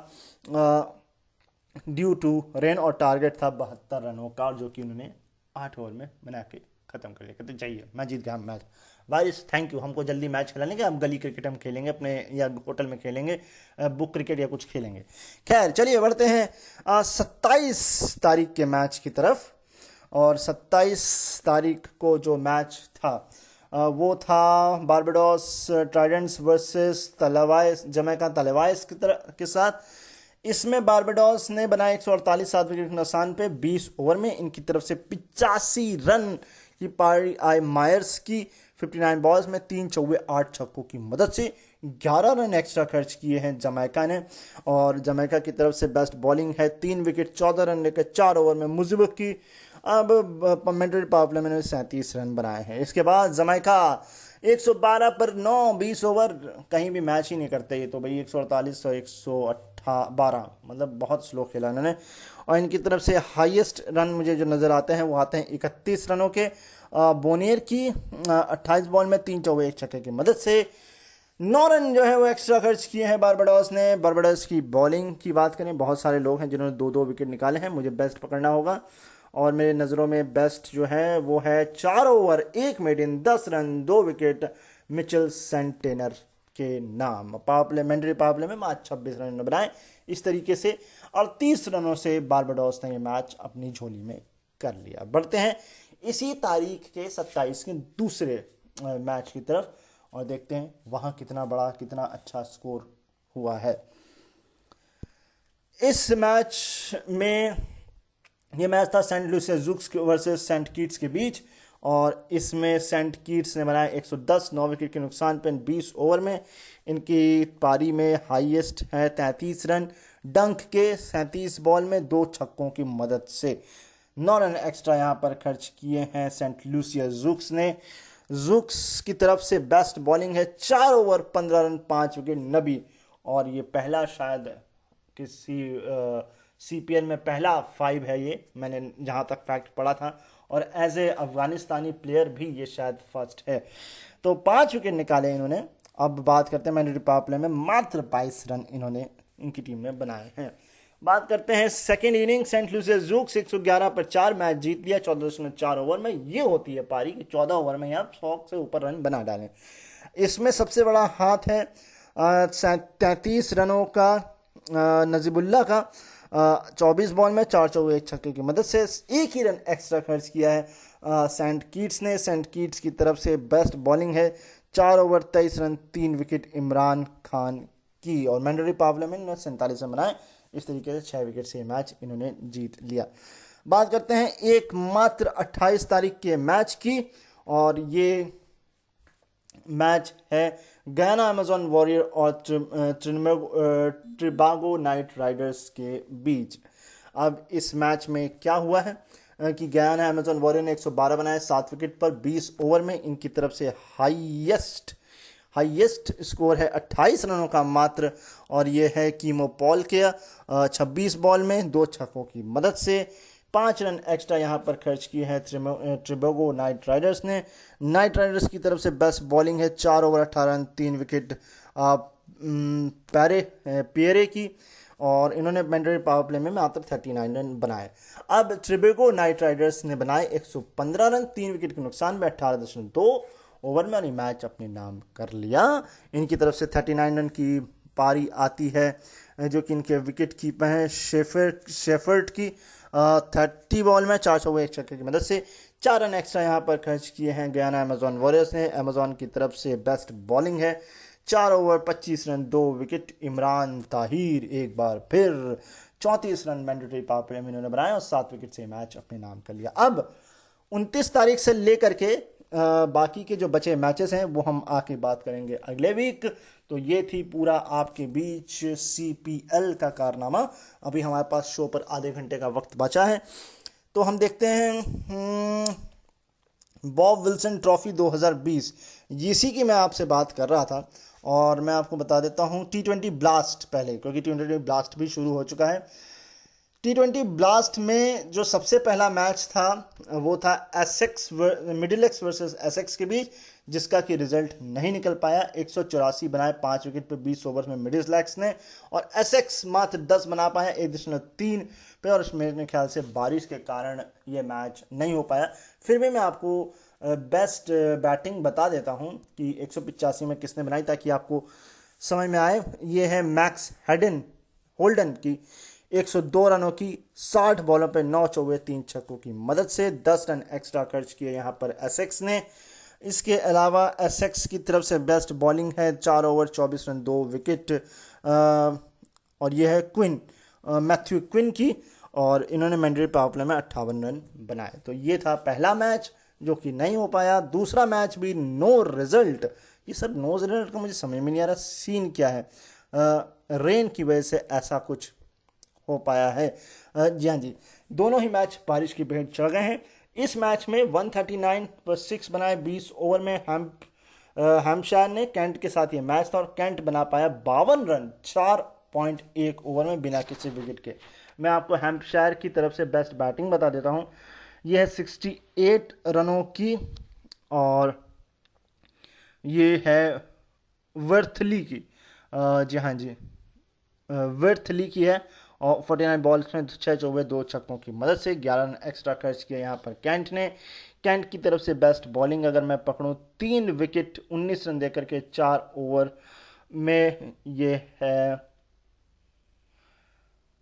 ड्यू टू रेन, और टारगेट था 72 रनों का, जो कि उन्होंने 8 ओवर में बना के ख़त्म कर लिया। कहते चाहिए मैं जीत गया मैच। वारिस थैंक यू, हमको जल्दी मैच खिलाने का, हम गली क्रिकेट हम खेलेंगे अपने, या होटल में खेलेंगे, बुक क्रिकेट या कुछ खेलेंगे। खैर चलिए बढ़ते हैं 27 तारीख के मैच की तरफ। और 27 तारीख को जो मैच था वो था बारबाडोस ट्राइडेंट्स वर्सेस तलेवाइस, जमैका तलेवाइस के साथ। इसमें बारबाडोस ने बनाए 148 7 विकेट के नुकसान पे 20 ओवर में। इनकी तरफ से 85 रन की पारी आई मायर्स की 59 बॉल्स में 3 चौके 8 छक्कों की मदद से। 11 रन एक्स्ट्रा खर्च किए हैं जमैका ने। और जमैका की तरफ से बेस्ट बॉलिंग है, 3 विकेट 14 रन लेकर 4 ओवर में मुजिब की। अब मैंडेटरी पावर प्ले में 37 रन बनाए हैं। इसके बाद जमैका 112 पर 9 20 ओवर कहीं भी मैच ही नहीं करते ये तो भाई। 148 और 112 मतलब बहुत स्लो खेला इन्होंने। और इनकी तरफ से हाईएस्ट रन मुझे जो नज़र आते हैं वो आते हैं 31 रनों के बोनियर की 28 बॉल में 3 चौके 1 छक्के की मदद से। 9 रन जो है वो एक्स्ट्रा खर्च किए हैं बारबाडोस ने। बारबाडोस की बॉलिंग की बात करें, बहुत सारे लोग हैं जिन्होंने 2-2 विकेट निकाले हैं, मुझे बेस्ट पकड़ना होगा। और मेरे नज़रों में बेस्ट जो है वो है 4 over 1 maiden 10 run 2 wicket Mitchell Santner के नाम। Power play, mandatory power play में मैच 26 रन बनाए। इस तरीके से 38 रनों से बारबाडोस ने ये मैच अपनी झोली में कर लिया। बढ़ते हैं इसी तारीख के 27 के दूसरे मैच की तरफ और देखते हैं वहां कितना अच्छा स्कोर हुआ है। इस मैच में, ये मैच था Saint Lucia Zouks versus Saint Kitts के बीच और इसमें सेंट किट्स ने बनाया 110, 9 विकेट के नुकसान पर 20 ओवर में। इनकी पारी में हाईएस्ट है 33 रन डंक के 37 बॉल में 2 छक्कों की मदद से। 9 रन एक्स्ट्रा यहाँ पर खर्च किए हैं सेंट लुसिया ज़ुक्स ने। ज़ुक्स की तरफ से बेस्ट बॉलिंग है, 4 ओवर 15 रन 5 विकेट नबी, और ये पहला शायद किसी CPL में पहला 5 है ये, मैंने जहाँ तक फैक्ट पढ़ा था, और एज ए अफगानिस्तानी प्लेयर भी ये शायद फर्स्ट है। तो 5 विकेट निकाले इन्होंने। अब बात करते हैं मैंडेटरी पावर प्ले में मात्र 22 रन इन्होंने इनकी टीम ने बनाए हैं। बात करते हैं second inning, Saint Lucia Zouks 111 पर 4 मैच जीत लिया 14.4 ओवर में। ये होती है पारी कि 14 ओवर में आप 100 से ऊपर रन बना डालें। इसमें सबसे बड़ा हाथ है 33 रनों का नजीबुल्ला का 24 बॉल में 4 चौके 1 छक्के की मदद से। एक ही रन एक्स्ट्रा खर्च किया है सेंट किट्स ने। सेंट किट्स की तरफ से बेस्ट बॉलिंग है, 4 over 23 run 3 wicket Imran Khan की, और मैंडेटरी पावर प्ले में इन्होंने 47 रन बनाए। इस तरीके से 6 विकेट से मैच इन्होंने जीत लिया। बात करते हैं एक मात्र 28 तारीख के मैच की, और ये मैच है गयाना अमेजन वॉरियर और ट्रिबागो नाइट राइडर्स के बीच। अब इस मैच में क्या हुआ है कि गयाना अमेजन वॉरियर ने 112 बनाए 7 विकेट पर 20 ओवर में। इनकी तरफ से हाईएस्ट स्कोर है 28 रनों का मात्र, और ये है कीमो पॉल के 26 बॉल में 2 छक्कों की मदद से। 5 रन एक्स्ट्रा यहाँ पर खर्च किए हैं ट्रिबागो नाइट राइडर्स ने। नाइट राइडर्स की तरफ से बेस्ट बॉलिंग है, 4 ओवर 18 रन 3 विकेट पियरे की, और इन्होंने मैंडेटरी पावर प्ले में मात्र 39 रन बनाए। अब ट्रिबागो नाइट राइडर्स ने बनाए 115 रन 3 विकेट के नुकसान में 18.2 ओवर में, और मैच अपने नाम कर लिया। इनकी तरफ से 39 रन की पारी आती है, जो कि इनके विकेट कीपर हैं शेफर्ड की 30 बॉल में 4 चौके 1 छक्के की मदद से। 4 रन एक्स्ट्रा यहाँ पर खर्च किए हैं गयाना अमेजन वॉरियर्स ने। अमेजन की तरफ से बेस्ट बॉलिंग है, 4 over 25 run 2 wicket Imran Tahir एक बार फिर 34 रन मैंडेटरी पावर प्ले में इन्होंने बनाए और 7 विकेट से मैच अपने नाम कर लिया। अब 29 तारीख से लेकर के बाकी के जो बचे मैचेस हैं वो हम आके बात करेंगे अगले वीक। तो ये थी पूरा आपके बीच CPL का कारनामा। अभी हमारे पास शो पर आधे घंटे का वक्त बचा है, तो हम देखते हैं बॉब विल्सन ट्रॉफी 2020, इसी की मैं आपसे बात कर रहा था। और मैं आपको बता देता हूँ T20 ब्लास्ट पहले, क्योंकि T20 ब्लास्ट भी शुरू हो चुका है। T20 ब्लास्ट में जो सबसे पहला मैच था वो था मिडिलसेक्स वर्सेस एसेक्स के बीच, जिसका कि रिजल्ट नहीं निकल पाया। 184 बनाए 5 विकेट पे 20 ओवर में मिडिलसेक्स ने, और एसेक्स मात्र 10 बना पाया 1.3 पे, और इसमें मेरे ख्याल से बारिश के कारण ये मैच नहीं हो पाया। फिर भी मैं आपको बेस्ट बैटिंग बता देता हूँ कि 185 में किसने बनाई, ताकि आपको समझ में आए। ये है मैक्स होल्डन की 102 रनों की 60 बॉलों पर 9 चौके 3 छक्कों की मदद से। 10 रन एक्स्ट्रा खर्च किए यहाँ पर एसेक्स ने। इसके अलावा एसेक्स की तरफ से बेस्ट बॉलिंग है, 4 ओवर 24 रन 2 विकेट, और यह है मैथ्यू क्विन की, और इन्होंने मैंडेटरी पावर प्ले में 58 रन बनाए। तो ये था पहला मैच जो कि नहीं हो पाया। दूसरा मैच भी नो रिजल्ट। ये सब नो रिजल्ट का मुझे समझ में नहीं आ रहा, सीन क्या है। रेन की वजह से ऐसा कुछ हो पाया है। जी हाँ जी, दोनों ही मैच बारिश की भेंट चढ़ गए हैं। इस मैच में 139 पर 6 बनाए 20 ओवर में हैम्पशायर ने। कैंट के साथ ये मैच था और कैंट बना पाया 52 रन 4.1 ओवर में बिना किसी विकेट के। मैं आपको हैम्पशायर की तरफ से बेस्ट बैटिंग बता देता हूँ। यह है 68 रनों की, और ये है वर्थली की, जी हाँ जी, वर्थली की है, और 49 बॉल्स में 6 चौके 2 छक्कों की मदद से। 11 रन एक्स्ट्रा खर्च किया यहाँ पर कैंट ने। कैंट की तरफ से बेस्ट बॉलिंग अगर मैं पकड़ूँ, 3 विकेट 19 रन देकर के 4 ओवर में ये है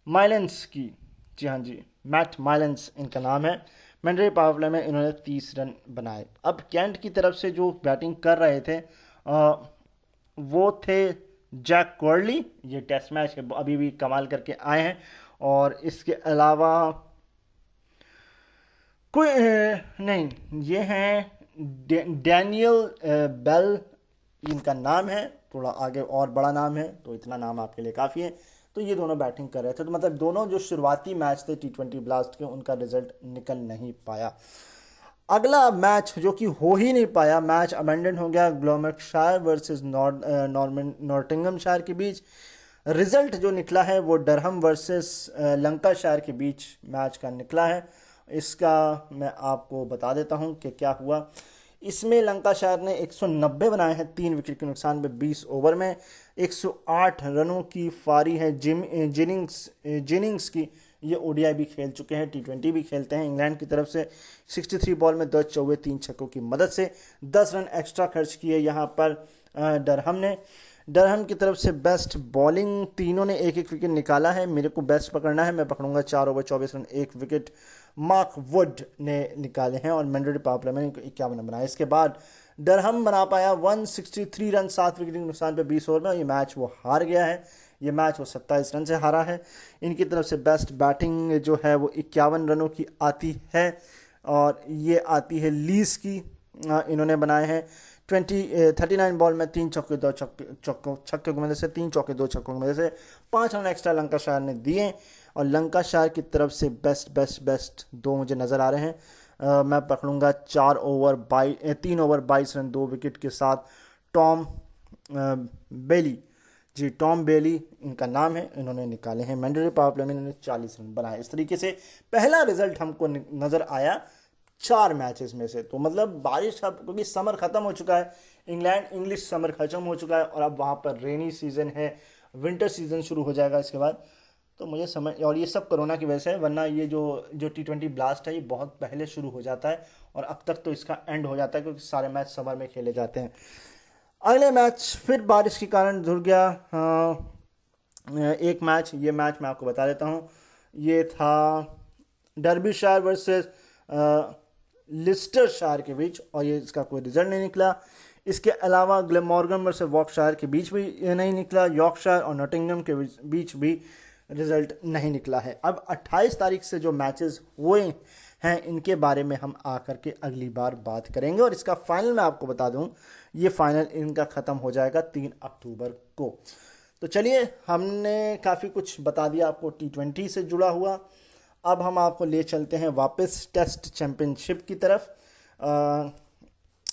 माइलेंस की, जी हाँ जी, मैट माइलेंस इनका नाम है। मैंडेटरी पावर प्ले में इन्होंने 30 रन बनाए। अब कैंट की तरफ से जो बैटिंग कर रहे थे वो थे जैक कर्ली, ये टेस्ट मैच है अभी भी कमाल करके आए हैं। और इसके अलावा कोई नहीं, ये हैं डैनियल बेल इनका नाम है। थोड़ा आगे और बड़ा नाम है, तो इतना नाम आपके लिए काफ़ी है। तो ये दोनों बैटिंग कर रहे थे, तो मतलब दोनों जो शुरुआती मैच थे T20 ब्लास्ट के, उनका रिजल्ट निकल नहीं पाया। अगला मैच जो कि हो ही नहीं पाया, मैच अबेंडन हो गया ग्लॉमर्कशायर वर्सेस नॉटिंघमशायर के बीच। रिजल्ट जो निकला है वो डरहम वर्सेस लंकाशायर के बीच मैच का निकला है। इसका मैं आपको बता देता हूं कि क्या हुआ। इसमें लंकाशायर ने 190 बनाए हैं 3 विकेट के नुकसान पे 20 ओवर में। 108 रनों की पारी है जिनिंग्स की। ये ओडीआई भी खेल चुके हैं, T20 भी खेलते हैं इंग्लैंड की तरफ से। 63 बॉल में 10 चौके 3 छक्कों की मदद से 10 रन एक्स्ट्रा खर्च किए यहाँ पर डरहम ने। डरहम की तरफ से बेस्ट बॉलिंग, तीनों ने एक एक विकेट निकाला है। मेरे को बेस्ट पकड़ना है, मैं पकड़ूंगा 4 over 24 run 1 wicket Mark Wood ने निकाले हैं। और मैंडेटरी पावर प्ले में 51 रन बनाए। इसके बाद डरहम बना पाया 163 रन 7 विकेट के नुकसान पे 20 ओवर में। ये मैच वो हार गया है, ये मैच वो 27 रन से हारा है। इनकी तरफ से बेस्ट बैटिंग जो है वो 51 रनों की आती है, और ये आती है लीज की। इन्होंने बनाए हैं 39 बॉल में 3 चौके 2 छक्के की मदद से, 3 चौके 2 छक्कों की मदद से 5 रन एक्स्ट्रा लंकाशायर ने दिए। और लंकाशायर की तरफ से बेस्ट दो मुझे नज़र आ रहे हैं। मैं पकड़ूंगा 3 ओवर 22 रन 2 विकेट के साथ टॉम बेली, जी टॉम बेली इनका नाम है। इन्होंने निकाले हैं मैंडेटरी पावर प्ले में, इन्होंने 40 रन बनाए। इस तरीके से पहला रिजल्ट हमको नज़र आया 4 मैचेस में से। तो मतलब बारिश का, क्योंकि समर ख़त्म हो चुका है, इंग्लिश समर ख़त्म हो चुका है, और अब वहाँ पर रेनी सीज़न है, विंटर सीज़न शुरू हो जाएगा इसके बाद। तो मुझे समझ, और ये सब कोरोना की वजह से है, वरना ये जो T20 ब्लास्ट है ये बहुत पहले शुरू हो जाता है, और अब तक तो इसका एंड हो जाता है, क्योंकि सारे मैच समर में खेले जाते हैं। अगले मैच फिर बारिश के कारण धुल गया। एक मैच, ये मैच मैं आपको बता देता हूँ, ये था डर्बीशायर वर्सेस लिस्टरशायर के बीच, और ये इसका कोई रिजल्ट नहीं निकला। इसके अलावा ग्लेमॉर्गन वर्सेस वॉर्कशायर के बीच भी नहीं निकला। यॉर्कशायर और नॉटिंघम के बीच भी रिजल्ट नहीं निकला है। अब 28 तारीख से जो मैचेस हुए हैं इनके बारे में हम आकर के अगली बार बात करेंगे। और इसका फाइनल मैं आपको बता दूं, ये फाइनल इनका ख़त्म हो जाएगा 3 अक्टूबर को। तो चलिए, हमने काफ़ी कुछ बता दिया आपको T20 से जुड़ा हुआ। अब हम आपको ले चलते हैं वापस टेस्ट चैम्पियनशिप की तरफ।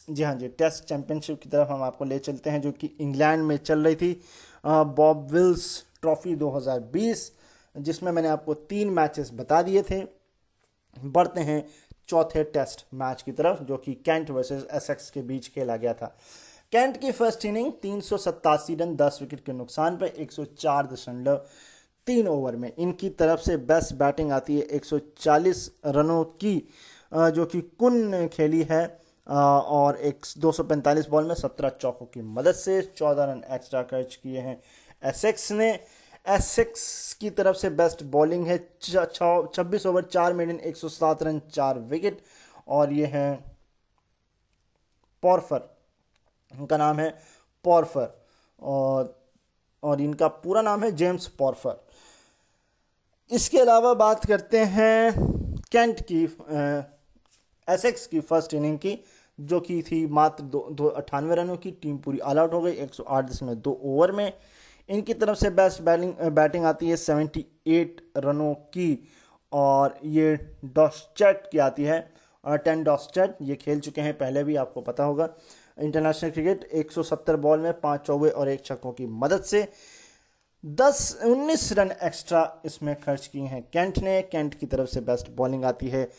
जी हाँ जी, टेस्ट चैम्पियनशिप की तरफ हम आपको ले चलते हैं, जो कि इंग्लैंड में चल रही थी, बॉब विल्स ट्रॉफी 2020, जिसमें मैंने आपको 3 मैचेस बता दिए थे। बढ़ते हैं चौथे टेस्ट मैच की तरफ, जो कि कैंट वर्सेस एसेक्स के बीच खेला गया था। कैंट की फर्स्ट इनिंग 387 रन 10 विकेट के नुकसान पर 104.3 ओवर में। इनकी तरफ से बेस्ट बैटिंग आती है 140 रनों की, जो कि कुन ने खेली है, और 245 बॉल में 17 चौकों की मदद से 14 रन एक्स्ट्रा खर्च किए हैं एसेक्स ने। एसेक्स की तरफ से बेस्ट बॉलिंग है 26 ओवर 4 मिनट 107 रन 4 विकेट, और ये हैं पॉर्फर, इनका नाम है पॉर्फर, और इनका पूरा नाम है जेम्स पॉर्फर। इसके अलावा बात करते हैं कैंट की, एसेक्स की फर्स्ट इनिंग की, जो की थी मात्र 98 रनों की। टीम पूरी ऑल आउट हो गई 108.2 ओवर में। इनकी तरफ से बेस्ट बैटिंग आती है 78 रनों की, और ये डॉस्चेट की आती है, 10 डॉस्चेट। ये खेल चुके हैं पहले भी, आपको पता होगा, इंटरनेशनल क्रिकेट। 170 बॉल में 5 चौके और 1 छक्कों की मदद से 19 रन एक्स्ट्रा इसमें खर्च किए हैं कैंट ने। कैंट की तरफ से बेस्ट बॉलिंग आती है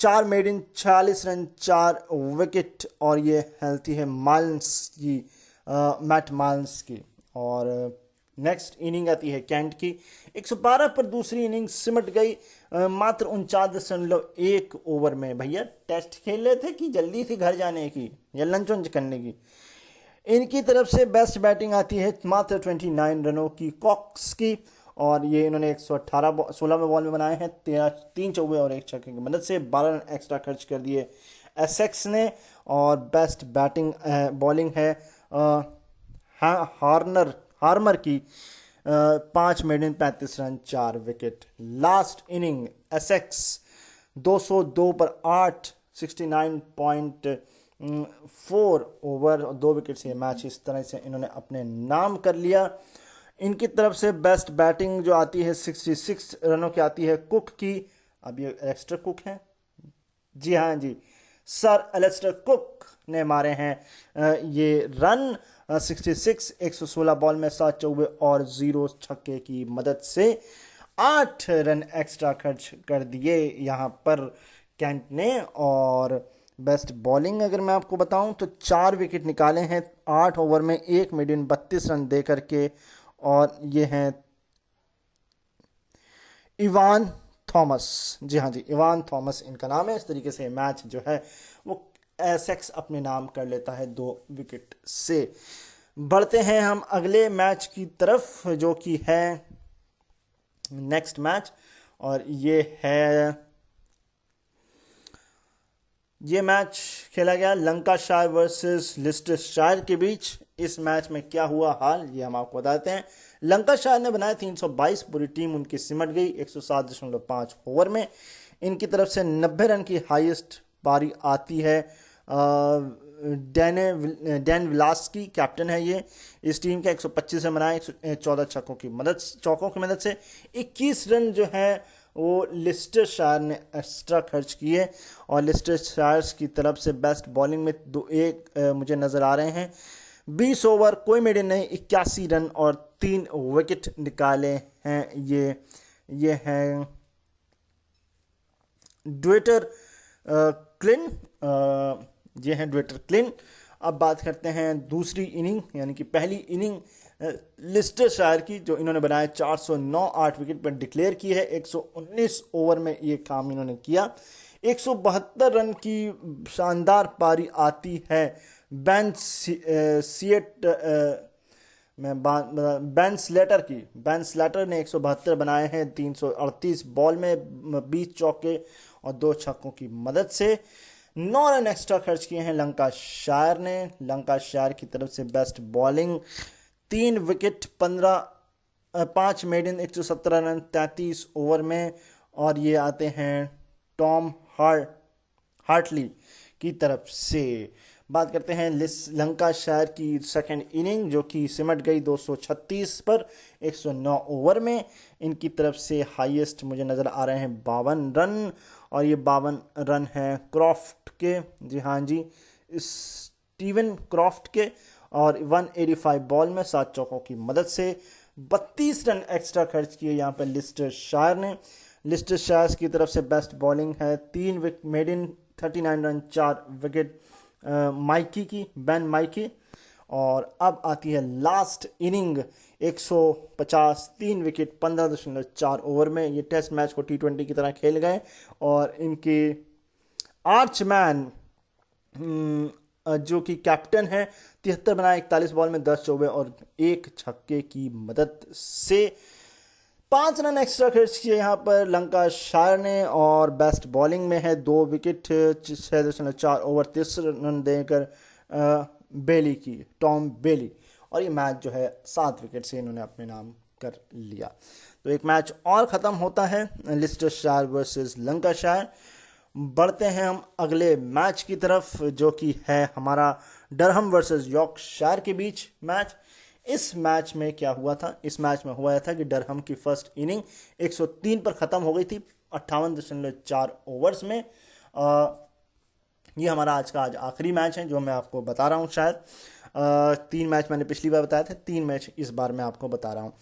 4 मेडन 46 रन 4 विकेट, और ये हेल्थी है माइल्स की, मैट माइल्स की। और नेक्स्ट इनिंग आती है कैंट की 112 पर दूसरी इनिंग सिमट गई मात्र 49.1 ओवर में। भैया टेस्ट खेल रहे थे कि जल्दी थी घर जाने की या लंच वंच करने की? इनकी तरफ से बेस्ट बैटिंग आती है मात्र 29 रनों की कॉक्स की, और ये इन्होंने 118 16वें बॉल में बनाए हैं, 3 चौके और 1 छक्के की मदद से 12 रन एक्स्ट्रा खर्च कर दिए एसेक्स ने। और बेस्ट बैटिंग बॉलिंग है हार्मर की, 5 maiden 35 run 4 wicket. Last inning Essex 202 पर 8 69.4 ओवर और 2 विकेट से मैच इस तरह से इन्होंने अपने नाम कर लिया। इनकी तरफ से बेस्ट बैटिंग जो आती है 66 रनों की आती है कुक की। अब ये एलेस्टर कुक हैं, जी हाँ जी, सर एलेस्टर कुक ने मारे हैं ये रन 66 116 बॉल में 7 चौके और 0 छक्के की मदद से 8 रन एक्स्ट्रा खर्च कर दिए यहाँ पर कैंट ने। और बेस्ट बॉलिंग अगर मैं आपको बताऊं तो 4 विकेट निकाले हैं 8 ओवर में, 1 मीडियन 32 रन दे करके, और ये हैं इवान थॉमस, जी हाँ जी, इवान थॉमस इनका नाम है। इस तरीके से मैच जो है वो एसेक्स अपने नाम कर लेता है 2 विकेट से। बढ़ते हैं हम अगले मैच की तरफ जो कि है नेक्स्ट मैच, और ये मैच खेला गया लंकाशायर वर्सेस लिस्टरशायर के बीच। इस मैच में क्या हुआ हाल ये हम आपको बताते हैं। लंकाशायर ने बनाए 322, पूरी टीम उनकी सिमट गई 107.5 ओवर में। इनकी तरफ से 90 रन की हाईएस्ट पारी आती है डैन विलास्की कैप्टन है ये इस टीम के, 125 रन बनाए 14 चौकों की मदद से। 21 रन जो है वो लिस्टरशायर ने एक्स्ट्रा खर्च किए, और लिस्टरशायर की तरफ से बेस्ट बॉलिंग में मुझे नज़र आ रहे हैं 20 ओवर कोई मेडन नहीं, 81 रन और 3 विकेट निकाले हैं। ये हैं ड्वेटर क्लिन, ये हैं ड्वेटर क्लिन। अब बात करते हैं दूसरी इनिंग यानी कि पहली इनिंग लिस्टरशायर की, जो इन्होंने बनाया 409 8 विकेट पर डिक्लेयर की है। 119 ओवर में ये काम इन्होंने किया। 172 रन की शानदार पारी आती है बेन स्लेटर ने 172 बनाए हैं 338 बॉल में 20 चौके और 2 छक्कों की मदद से। 9 रन एक्स्ट्रा खर्च किए हैं लंकाशायर ने। लंकाशायर की तरफ से best bowling 3 wicket 5 maiden 117 run 33 over में, और ये आते हैं टॉम हार्टली की तरफ से। बात करते हैं लंकाशायर की सेकंड इनिंग जो कि सिमट गई 236 पर 109 ओवर में। इनकी तरफ से हाईएस्ट मुझे नज़र आ रहे हैं 52 रन, और ये 52 रन हैं क्रॉफ्ट के, जी हाँ जी, स्टीवन क्रॉफ्ट के, और 185 बॉल में 7 चौकों की मदद से 32 रन एक्स्ट्रा खर्च किए यहाँ पर लिस्टरशायर ने। लिस्टरशायर की तरफ से बेस्ट बॉलिंग है 3 wicket maiden 39 run 4 wicket Ben Mikey. और अब आती है लास्ट इनिंग 150 3 विकेट 15.4 ओवर में। ये टेस्ट मैच को T20 की तरह खेल गए, और इनके आर्चमैन जो कि कैप्टन है 73 बनाए 41 बॉल में 10 चौके और 1 छक्के की मदद से 5 रन एक्स्ट्रा खर्च किए यहाँ पर लंकाशायर ने। और बेस्ट बॉलिंग में है 2 विकेट 6.4 ओवर 30 रन देकर टॉम बेली, और ये मैच जो है 7 विकेट से इन्होंने अपने नाम कर लिया। तो एक मैच और ख़त्म होता है लिस्टरशायर वर्सेस लंकाशायर। बढ़ते हैं हम अगले मैच की तरफ जो कि है हमारा डरहम वर्सेस यॉर्कशायर के बीच मैच। इस मैच में क्या हुआ था? इस मैच में हुआ था कि डरहम की फर्स्ट इनिंग 103 पर ख़त्म हो गई थी 58.4 ओवर्स में। ये हमारा आज आखिरी मैच है जो मैं आपको बता रहा हूँ। शायद 3 मैच मैंने पिछली बार बताए थे, 3 मैच इस बार मैं आपको बता रहा हूँ।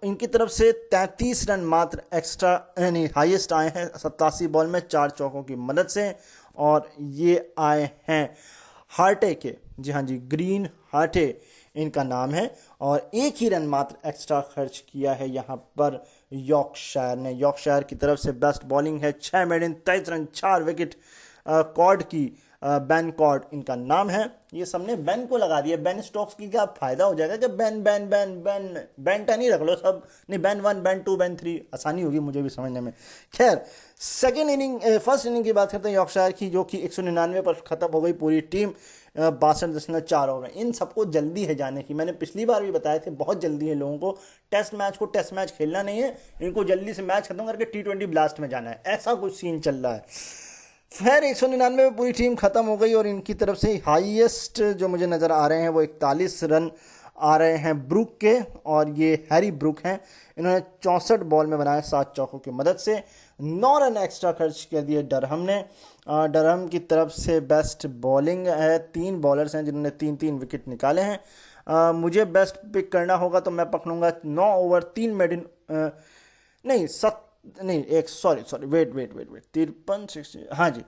इनकी तरफ से 33 रन मात्र एक्स्ट्रा यानी हाईएस्ट आए हैं 87 बॉल में 4 चौकों की मदद से, और ये आए हैं हार्टे के, जी हाँ जी, ग्रीन हार्टे इनका नाम है। और 1 ही रन मात्र एक्स्ट्रा खर्च किया है यहाँ पर यॉर्कशायर ने। यॉर्कशायर की तरफ से बेस्ट बॉलिंग है 6 मेडन 23 रन 4 विकेट कॉर्ड की बेन कॉर्ड इनका नाम है। ये सबने बेन को लगा दिया। बेन स्टोक्स की क्या फायदा हो जाएगा कि Ben Ben Ben Ben Ben 10 ही रख लो सब, नहीं बेन 1 बेन 2 बेन 3, आसानी होगी मुझे भी समझने में। खैर सेकेंड इनिंग, फर्स्ट इनिंग की बात करते हैं यॉर्कशायर की, जो कि 199 पर खत्म हो गई पूरी टीम 62.4 ओवर में। इन सबको जल्दी है जाने की, मैंने पिछली बार भी बताया थे, बहुत जल्दी है लोगों को। टेस्ट मैच खेलना नहीं है इनको, जल्दी से मैच खत्म करके T20 ब्लास्ट में जाना है, ऐसा कुछ सीन चल रहा है। फिर 199 में पूरी टीम खत्म हो गई और इनकी तरफ से हाईएस्ट जो मुझे नज़र आ रहे हैं वो 41 रन आ रहे हैं ब्रुक के, और ये हैरी ब्रुक हैं। इन्होंने 64 बॉल में बनाए 7 चौकों की मदद से। 9 रन एक्स्ट्रा खर्च कर दिए डरहम ने। डरहम की तरफ से बेस्ट बॉलिंग है, 3 बॉलर्स हैं जिन्होंने 3-3 विकेट निकाले हैं। मुझे बेस्ट पिक करना होगा तो मैं पकड़ूंगा 9 ओवर 3 मेडन, नहीं नहीं एक सॉरी वेट 53 60, हाँ जी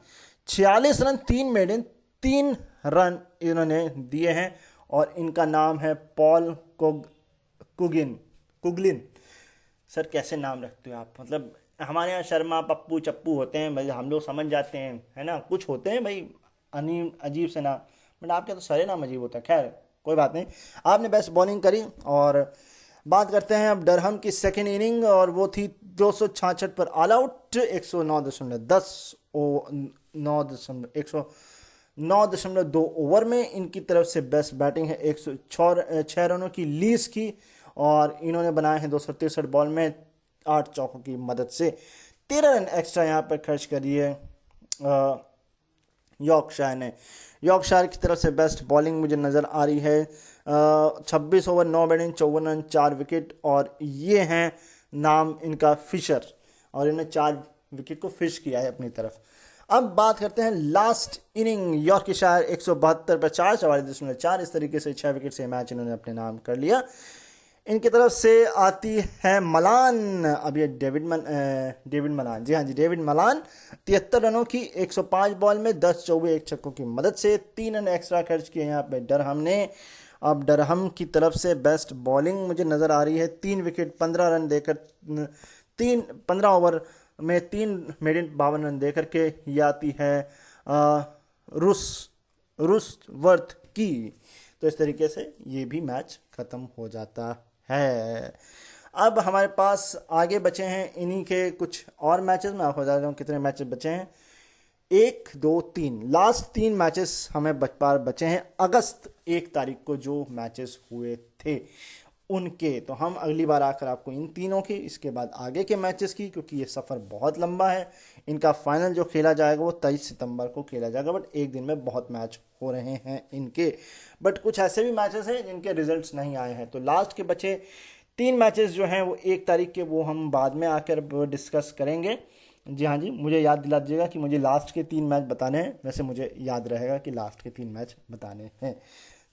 46 रन 3 मेडन 3 रन इन्होंने दिए हैं, और इनका नाम है पॉल कुगलिन। सर कैसे नाम रखते हो आप, मतलब हमारे यहाँ शर्मा पप्पू चप्पू होते हैं भाई, हम लोग समझ जाते हैं है ना, कुछ होते हैं भाई अजीब से नाम, बट आपके तो सारे नाम अजीब होते हैं। खैर कोई बात नहीं, आपने बेस्ट बॉलिंग करी। और बात करते हैं अब डरहम की सेकेंड इनिंग, और वो थी 266 पर ऑल आउट, 109.2 ओवर में। इनकी तरफ से बेस्ट बैटिंग है, 106 रनों की लीज की, और इन्होंने बनाए हैं 263 बॉल में 8 चौकों की मदद से। 13 रन एक्स्ट्रा यहाँ पर खर्च करिए यॉर्कशायर ने। यॉर्कशायर की तरफ से बेस्ट बॉलिंग मुझे नज़र आ रही है, 26 ओवर 9 बैटिंग 54 रन 4 विकेट, और ये हैं नाम इनका फिशर, और इन्होंने 4 विकेट को फिश किया है अपनी तरफ। अब बात करते हैं लास्ट इनिंग, यॉर्कशायर 172 पर 4, इस तरीके से 6 विकेट से मैच इन्होंने अपने नाम कर लिया। इनकी तरफ से आती है मलान, अब ये डेविड मलान, जी हाँ जी डेविड मलान, 73 रनों की 105 बॉल में 10 चौबे 1 छक्कों की मदद से। 3 रन एक्स्ट्रा खर्च किए यहाँ पे डरहम ने। अब डरहम की तरफ से बेस्ट बॉलिंग मुझे नज़र आ रही है, 3 विकेट 15 रन देकर 15 ओवर में 3 मेडन 52 रन देकर के ये आती है रुसवर्थ की। तो इस तरीके से ये भी मैच ख़त्म हो जाता है। अब हमारे पास आगे बचे हैं इन्हीं के कुछ और मैचेस, मैं आपको बता देता हूँ कितने मैचेस बचे हैं, 1 2 3, लास्ट 3 मैचेस हमें बचे हैं अगस्त 1 तारीख को जो मैचेस हुए थे उनके। तो हम अगली बार आकर आपको इन तीनों की, इसके बाद आगे के मैचेस की, क्योंकि ये सफ़र बहुत लंबा है। इनका फाइनल जो खेला जाएगा वो 23 सितंबर को खेला जाएगा, बट एक दिन में बहुत मैच हो रहे हैं इनके। बट कुछ ऐसे भी मैचेस हैं जिनके रिजल्ट्स नहीं आए हैं। तो लास्ट के बचे 3 मैचेस जो हैं वो 1 तारीख के, वो हम बाद में आकर डिस्कस करेंगे। जी हाँ जी, मुझे याद दिला दीजिएगा कि मुझे लास्ट के 3 मैच बताने हैं, वैसे मुझे याद रहेगा कि लास्ट के 3 मैच बताने हैं।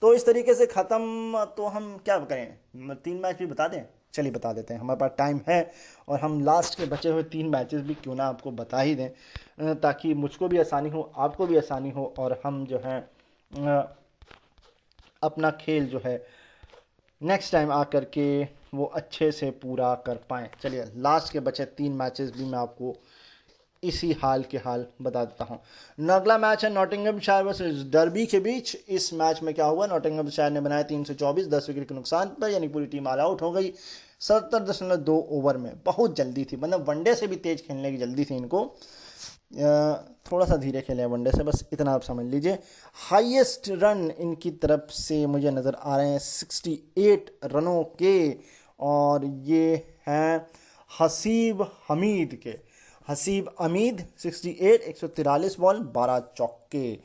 तो इस तरीके से ख़त्म, तो हम क्या करें, 3 मैच भी बता दें, चलिए बता देते हैं, हमारे पास टाइम है, और हम लास्ट के बचे हुए 3 मैचेस भी क्यों ना आपको बता ही दें, ताकि मुझको भी आसानी हो, आपको भी आसानी हो, और हम जो है अपना खेल जो है नेक्स्ट टाइम आकर के वो अच्छे से पूरा कर पाएँ। चलिए लास्ट के बचे 3 मैचेस भी मैं आपको इसी हाल के हाल बता देता हूँ। अगला मैच है नॉटिंघमशायर वर्सेस डर्बी के बीच। इस मैच में क्या हुआ, नॉटिंघमशायर ने बनाया 324 10 विकेट के नुकसान पर, यानी पूरी टीम ऑल आउट हो गई 70.2 ओवर में। बहुत जल्दी थी, मतलब वनडे से भी तेज खेलने की जल्दी थी इनको, थोड़ा सा धीरे खेले हैं वनडे से, बस इतना आप समझ लीजिए। हाईएस्ट रन इनकी तरफ से मुझे नज़र आ रहे हैं 68 रनों के, और ये हैं हसीब हमीद 68, 143 बॉल 12 चौके,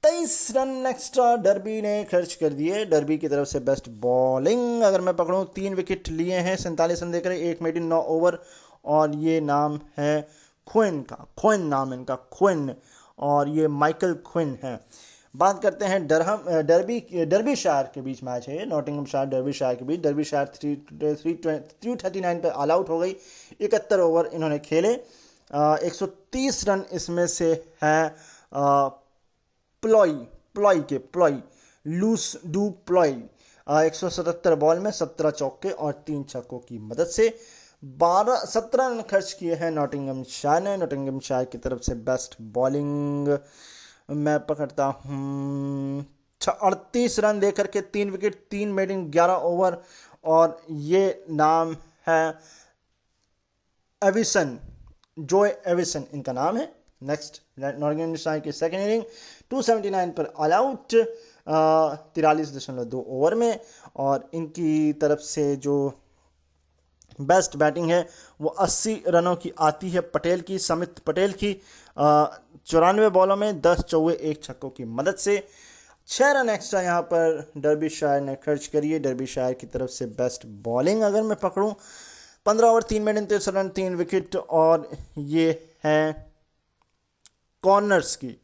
23 रन एक्स्ट्रा डर्बी ने खर्च कर दिए। डर्बी की तरफ से बेस्ट बॉलिंग अगर मैं पकड़ूं, 3 विकेट लिए हैं 47 रन देकर, 1 मेडन 9 ओवर, और ये नाम है क्विन नाम इनका क्विन, और ये माइकल क्विन है। बात करते हैं डर्बी शायर के बीच मैच है, नॉटिंघमशायर डर्बी शायर के बीच। डर्बी शायर 339 पर ऑल आउट हो गई, 71 ओवर इन्होंने खेले, 130 रन इसमें से है लूस डू प्लॉय, 177 बॉल में 17 चौके और 3 छक्कों की मदद से 17 रन खर्च किए हैं नॉटिंघमशायर ने। नॉटिंघमशायर की तरफ से बेस्ट बॉलिंग मैं पकड़ता हूँ 38 रन देकर के 3 विकेट, 3 मेड इन 11 ओवर। और ये नाम है एविसन, जोए एविसन इनका नाम है। नेक्स्ट नॉटिंघम की सेकेंड इनिंग 279 पर ऑल आउट 43.2 ओवर में। और इनकी तरफ से जो बेस्ट बैटिंग है वो 80 रनों की आती है पटेल की, समित पटेल की, 94 बॉलों में 10 चौके 1 छक्कों की मदद से। 6 रन एक्स्ट्रा यहाँ पर डर्बीशायर ने खर्च करिए। डर्बीशायर की तरफ से बेस्ट बॉलिंग अगर मैं पकड़ूं 15 over 3 made in 23 run 3 wicket. और ये है कॉर्नर्स की,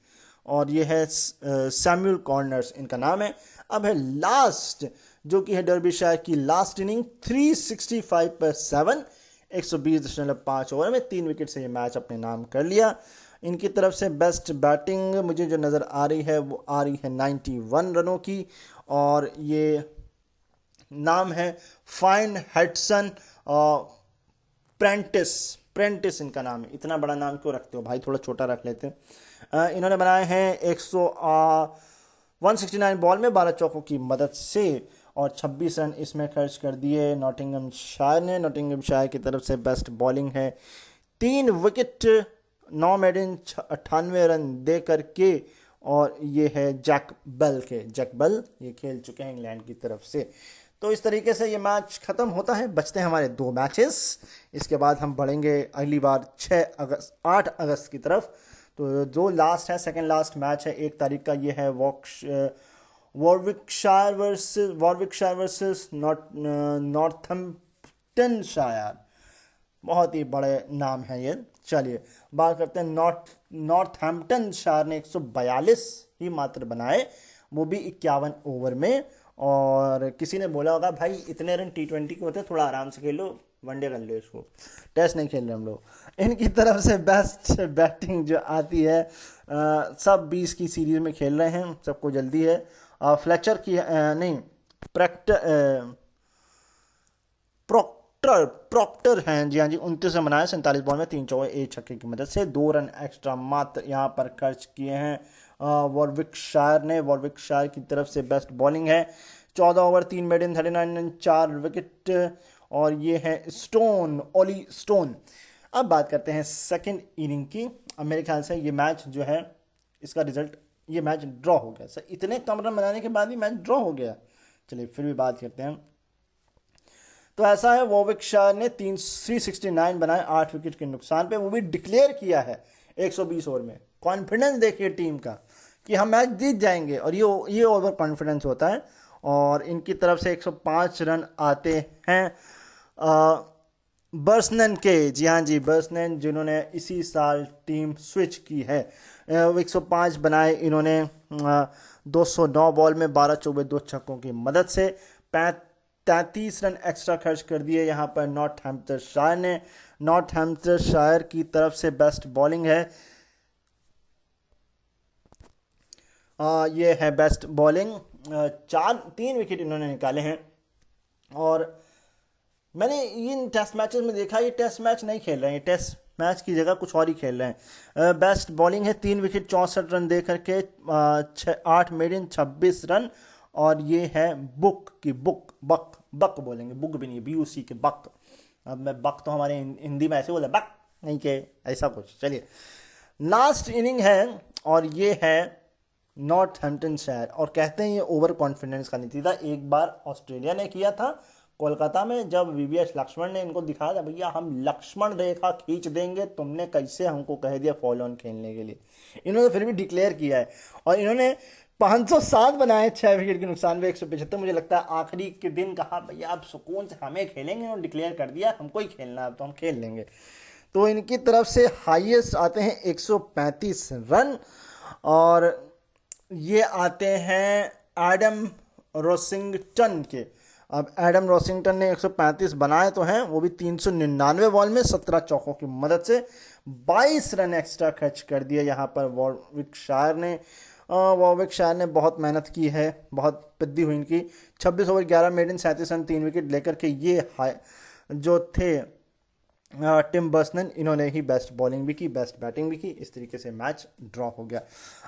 और ये है सैमुअल कॉर्नर्स इनका नाम है। अब है लास्ट जो कि है डर्बीशायर की लास्ट इनिंग 365 पर 7, 120.5 ओवर में 3 विकेट से ये मैच अपने नाम कर लिया। इनकी तरफ से बेस्ट बैटिंग मुझे जो नज़र आ रही है वो आ रही है 91 रनों की, और ये नाम है फाइन हेडसन प्रेंटिस। प्रेंटिस इनका नाम है। इतना बड़ा नाम क्यों रखते हो भाई, थोड़ा छोटा रख लेते हैं। इन्होंने बनाए हैं 169 बॉल में 12 चौकों की मदद से, और 26 रन इसमें खर्च कर दिए नॉटिंघमशायर ने। नॉटिंघमशायर की तरफ से बेस्ट बॉलिंग है 3 विकेट 9 मेड इन 98 रन दे करके, और ये है जैक बेल के। जैक बेल ये खेल चुके हैं इंग्लैंड की तरफ से। तो इस तरीके से ये मैच ख़त्म होता है। बचते हैं हमारे 2 मैचेस। इसके बाद हम बढ़ेंगे अगली बार 8 अगस्त की तरफ। तो जो लास्ट है, सेकंड लास्ट मैच है 1 तारीख का, ये है वॉरविकशायर वर्सेस नॉर्थम्पटनशायर। बहुत ही बड़े नाम है ये। चलिए बात करते हैं नॉर्थहैम्पटनशायर ने 142 ही मात्र बनाए, वो भी 51 ओवर में। और किसी ने बोला होगा भाई इतने रन T20 के होते, थोड़ा आराम से खेलो, वनडे कर लो इसको, टेस्ट नहीं खेल रहे हम लोग। इनकी तरफ से बेस्ट बैटिंग जो आती है, सब 20 की सीरीज में खेल रहे हैं, सबको जल्दी है। फ्लेचर की नहीं, प्रॉक्टर हैं, जी हाँ जी, 29 रन बनाए 47 बॉल में 3 चौके 1 छक्के की मदद से। 2 रन एक्स्ट्रा मात्र यहाँ पर खर्च किए हैं वॉरविकशायर ने। वॉरविकशायर की तरफ से बेस्ट बॉलिंग है 14 over 3 made in 39 run 4 wicket, और ये है ओली स्टोन। अब बात करते हैं सेकंड इनिंग की। अब मेरे ख्याल से ये मैच जो है, इसका रिजल्ट, ये मैच ड्रॉ हो गया सर। इतने कम रन बनाने के बाद भी मैच ड्रॉ हो गया। चलिए फिर भी बात करते हैं। तो ऐसा है, वॉरविकशायर ने 369 बनाए 8 विकेट के नुकसान पे, वो भी डिक्लेयर किया है 120 ओवर में। कॉन्फिडेंस देखिए टीम का कि हम मैच जीत जाएंगे, और ये ओवर कॉन्फिडेंस होता है। और इनकी तरफ से 105 रन आते हैं बर्सनन के, जी हाँ जी, बर्सनन जिन्होंने इसी साल टीम स्विच की है। 105 बनाए इन्होंने 209 बॉल में 12 चौके 2 छक्कों की मदद से। 33 रन एक्स्ट्रा खर्च कर दिए यहाँ पर नॉर्थहैम्पटनशायर ने। नॉर्थहैम्पटनशायर की तरफ से बेस्ट बॉलिंग है, ये है बेस्ट बॉलिंग, 3 विकेट इन्होंने निकाले हैं। और मैंने इन टेस्ट मैचेस में देखा ये टेस्ट मैच नहीं खेल रहे हैं, टेस्ट मैच की जगह कुछ और ही खेल रहे हैं। बेस्ट बॉलिंग है 3 विकेट 64 रन दे करके 8 मेड इन 26 रन। और ये है बक बोलेंगे, बुक भी नहीं, BUC के बक। अब मैं बक तो हमारे हिंदी में ऐसे बोला बक नहीं के, ऐसा कुछ। चलिए लास्ट इनिंग है, और ये है नॉर्थहैम्पटनशायर। और कहते हैं ये ओवर कॉन्फिडेंस का नतीजा एक बार ऑस्ट्रेलिया ने किया था कोलकाता में, जब VVS लक्ष्मण ने इनको दिखाया था भैया हम लक्ष्मण रेखा खींच देंगे, तुमने कैसे हमको कह दिया फॉलो ऑन खेलने के लिए। इन्होंने फिर भी डिक्लेयर किया है, और इन्होंने 507 बनाए 6 विकेट के नुकसान में 175। मुझे लगता है आखिरी के दिन कहा भैया आप सुकून से हमें खेलेंगे, उन्होंने डिक्लेयर कर दिया हमको ही खेलना है, तो हम खेल लेंगे। तो इनकी तरफ से हाईएस्ट आते हैं 135 रन, और ये आते हैं एडम रोसिंगटन के। अब एडम रोसिंगटन ने 135 बनाए तो हैं, वो भी 399 बॉल में 17 चौकों की मदद से। 22 रन एक्स्ट्रा खर्च कर दिए यहाँ पर वॉरविकशायर ने। वॉरविकशायर ने बहुत मेहनत की है, बहुत पिद्दी हुई इनकी। 26 over 11 made in 37 run 3 wicket लेकर के ये जो थे टिम बर्सनन, इन्होंने ही बेस्ट बॉलिंग भी की, बेस्ट बैटिंग भी की। इस तरीके से मैच ड्रॉ हो गया।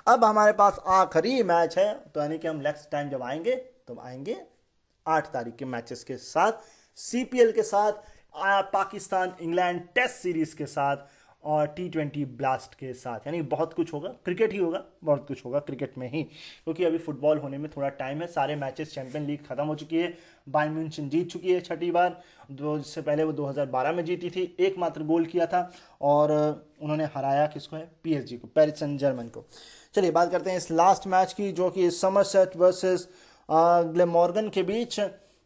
अब हमारे पास आखिरी मैच है, तो यानी कि हम नेक्स्ट टाइम जब आएंगे तो आएंगे 8 तारीख के मैचेस के साथ, सीपीएल के साथ, पाकिस्तान इंग्लैंड टेस्ट सीरीज के साथ और T20 ब्लास्ट के साथ। यानी बहुत कुछ होगा, क्रिकेट ही होगा, बहुत कुछ होगा क्रिकेट में ही, क्योंकि अभी फुटबॉल होने में थोड़ा टाइम है। सारे मैचेस, चैंपियन लीग खत्म हो चुकी है, बायर्न म्यूनिख जीत चुकी है 6ठी बार, इससे पहले वो 2012 में जीती थी, एकमात्र गोल किया था, और उन्होंने हराया किसको है, पीएसजी को, पेरिस सेंट जर्मन को। चलिए बात करते हैं इस लास्ट मैच की, जो कि समरसेट वर्सेस ग्लेमॉर्गन के बीच।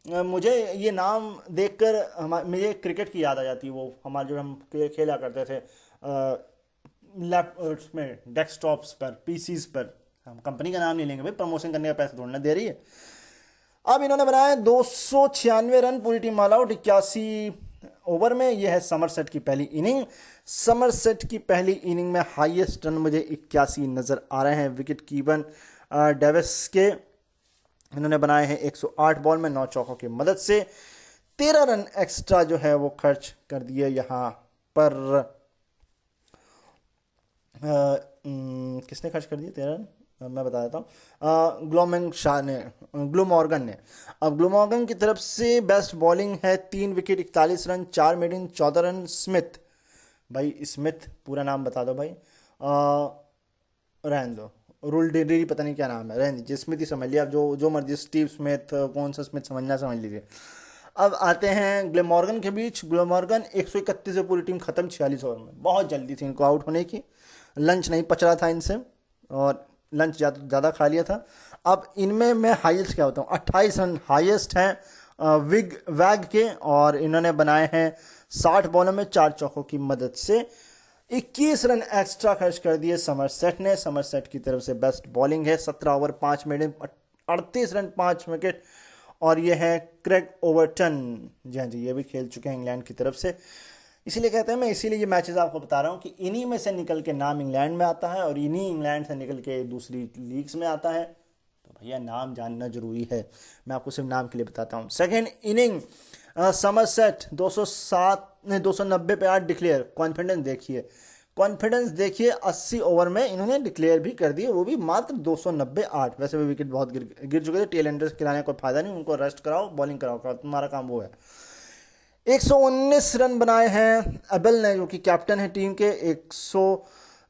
मुझे ये नाम देखकर मुझे क्रिकेट की याद आ जाती है, वो हमारे जो हम खेला करते थे लैप में, डेस्कटॉप्स पर, पीसीज पर। हम कंपनी का नाम नहीं लेंगे भाई, प्रमोशन करने का पैसा थोड़ा दे रही है। अब इन्होंने बनाए 296 रन, पूरी टीम ऑल आउट 81 ओवर में। यह है समरसेट की पहली इनिंग। समरसेट की पहली इनिंग में हाईएस्ट रन मुझे 81 नजर आ रहे हैं विकेट कीपर डेविस के। इन्होंने बनाए हैं 108 बॉल में 9 चौकों की मदद से। 13 रन एक्स्ट्रा जो है वो खर्च कर दिए यहाँ पर। किसने खर्च कर दिए 13 रन, मैं बता देता हूँ, ग्लूमॉर्गन ने। अब ग्लूमॉर्गन की तरफ से बेस्ट बॉलिंग है, 3 विकेट 41 रन, 4 मेडिन 14 रन। स्मिथ, भाई स्मिथ पूरा नाम बता दो भाई, रहने दो, रूल डेरी पता नहीं क्या नाम है, रहने दीजिए, स्मिथ ही समझ लिया, आप जो मर्जी, स्टीव स्मिथ, कौन सा स्मिथ समझना समझ लीजिए। अब आते हैं ग्लेमॉर्गन के बीच। ग्लेमॉर्गन 131 से पूरी टीम खत्म 46 ओवर में, बहुत जल्दी थी इनको आउट होने की, लंच नहीं पच रहा था इनसे, और लंच ज़्यादा खा लिया था। अब इनमें मैं हाईएस्ट क्या होता हूँ, 28 रन हाईएस्ट हैं वैग के, और इन्होंने बनाए हैं 60 बॉलों में 4 चौकों की मदद से। 21 रन एक्स्ट्रा खर्च कर दिए समरसेट ने। समरसेट की तरफ से बेस्ट बॉलिंग है, 17 ओवर 5 मिनट 38 रन 5 विकेट। और ये है क्रेग ओवरटन, जी हाँ जी, ये भी खेल चुके हैं इंग्लैंड की तरफ से। इसीलिए कहते हैं, मैं इसीलिए ये मैचेस आपको बता रहा हूँ कि इन्हीं में से निकल के नाम इंग्लैंड में आता है, और इन्हीं इंग्लैंड से निकल के दूसरी लीग्स में आता है। तो भैया नाम जानना जरूरी है, मैं आपको सिर्फ नाम के लिए बताता हूँ। सेकेंड इनिंग समरसेट 207 ने 290 पे 8 डिक्लेयर। कॉन्फिडेंस देखिए 80 ओवर में इन्होंने डिक्लेयर भी कर दिए, वो भी मात्र 290 8। वैसे भी विकेट बहुत गिर चुके थे, टेल एंडर्स खिलाने का कोई फायदा नहीं, उनको रेस्ट कराओ, बॉलिंग कराओ, तुम्हारा काम वो है। 119 रन बनाए हैं अबेल ने, जो कि कैप्टन है टीम के।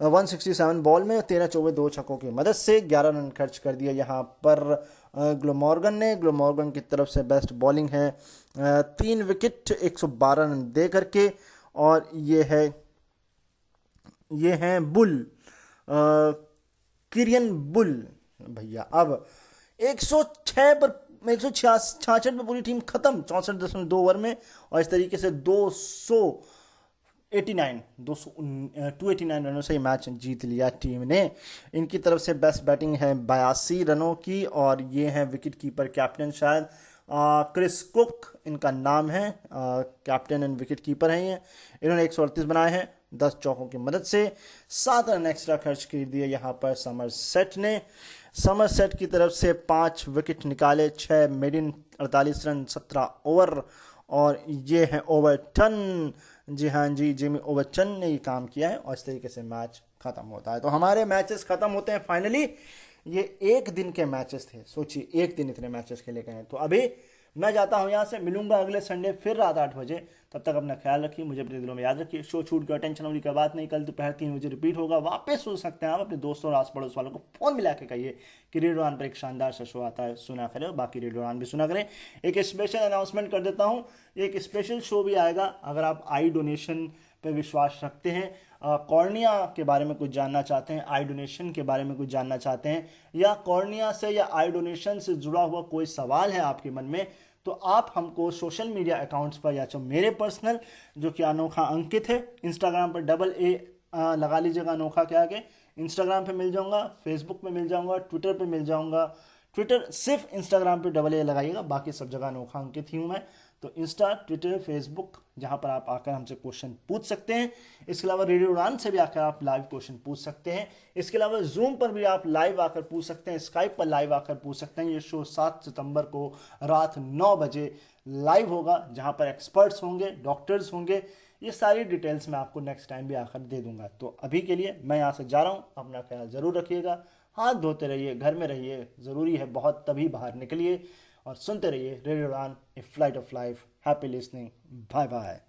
167 बॉल में 13 चौके 2 छक्कों की मदद से 11 रन खर्च कर दिया यहाँ पर ग्लोमॉर्गन ने। ग्लोमॉर्गन की तरफ से बेस्ट बॉलिंग है, 3 विकेट 112 रन दे करके। और ये है बुल, किरियन बुल भैया। अब 106 पर 166 पे पूरी टीम खत्म 64.2 ओवर में, और इस तरीके से 289 रनों से मैच जीत लिया टीम ने। इनकी तरफ से बेस्ट बैटिंग है 82 रनों की, और ये है विकेट कीपर कैप्टन, शायद क्रिस कुक इनका नाम है, कैप्टन एंड विकेट कीपर हैं ये। इन्होंने 138 बनाए हैं 10 चौकों की मदद से। 7 रन एक्स्ट्रा खर्च कर दिए यहाँ पर समरसेट ने। समरसेट की तरफ से 5 विकेट निकाले, 6 मेडिन 48 रन 17 ओवर। और ये है ओवरटन, जी हाँ जी, जिमी ओवरटन ने ये काम किया है, और इस तरीके से मैच खत्म होता है। तो हमारे मैचेस खत्म होते हैं फाइनली। ये एक दिन के मैचेस थे, सोचिए एक दिन इतने मैचेस खेले गए हैं। तो अभी मैं जाता हूँ यहाँ से, मिलूंगा अगले संडे फिर रात 8 बजे। तब तक अपना ख्याल रखिए, मुझे अपने दिलों में याद रखिए। शो छूट गया, टेंशन होने की बात नहीं, कल दोपहर 3 बजे रिपीट होगा, वापस सुन सकते हैं आप। अपने दोस्तों और आस पड़ोस वालों को फोन मिला के कहिए कि रेडियो ऑन पर एक शानदार सा शो आता है, सुना करें, बाकी रेडियो ऑन भी सुना करें। एक स्पेशल अनाउंसमेंट कर देता हूँ, एक स्पेशल शो भी आएगा। अगर आप आई डोनेशन पर विश्वास रखते हैं, कॉर्निया के बारे में कुछ जानना चाहते हैं, आई डोनेशन के बारे में कुछ जानना चाहते हैं, या कॉर्निया से या आई डोनेशन से जुड़ा हुआ कोई सवाल है आपके मन में, तो आप हमको सोशल मीडिया अकाउंट्स पर, या तो मेरे पर्सनल जो कि अनोखा अंकित है, इंस्टाग्राम पर AA लगा लीजिएगा अनोखा के आगे, इंस्टाग्राम पे मिल जाऊंगा, फेसबुक पे मिल जाऊंगा, ट्विटर पे मिल जाऊंगा। ट्विटर सिर्फ इंस्टाग्राम पे AA लगाइएगा, बाकी सब जगह अनोखा अंकित ही हूँ मैं। तो इंस्टा, ट्विटर, फेसबुक, जहां पर आप आकर हमसे क्वेश्चन पूछ सकते हैं। इसके अलावा रेडियो उड़ान से भी आकर आप लाइव क्वेश्चन पूछ सकते हैं। इसके अलावा जूम पर भी आप लाइव आकर पूछ सकते हैं, स्काइप पर लाइव आकर पूछ सकते हैं। ये शो 7 सितंबर को रात 9 बजे लाइव होगा, जहां पर एक्सपर्ट्स होंगे, डॉक्टर्स होंगे। ये सारी डिटेल्स मैं आपको नेक्स्ट टाइम भी आकर दे दूंगा। तो अभी के लिए मैं यहाँ से जा रहा हूँ, अपना ख्याल ज़रूर रखिएगा, हाथ धोते रहिए, घर में रहिए, ज़रूरी है बहुत, तभी बाहर निकलिए, और सुनते रहिए radio Udaan, a flight of life. Happy listening, bye bye.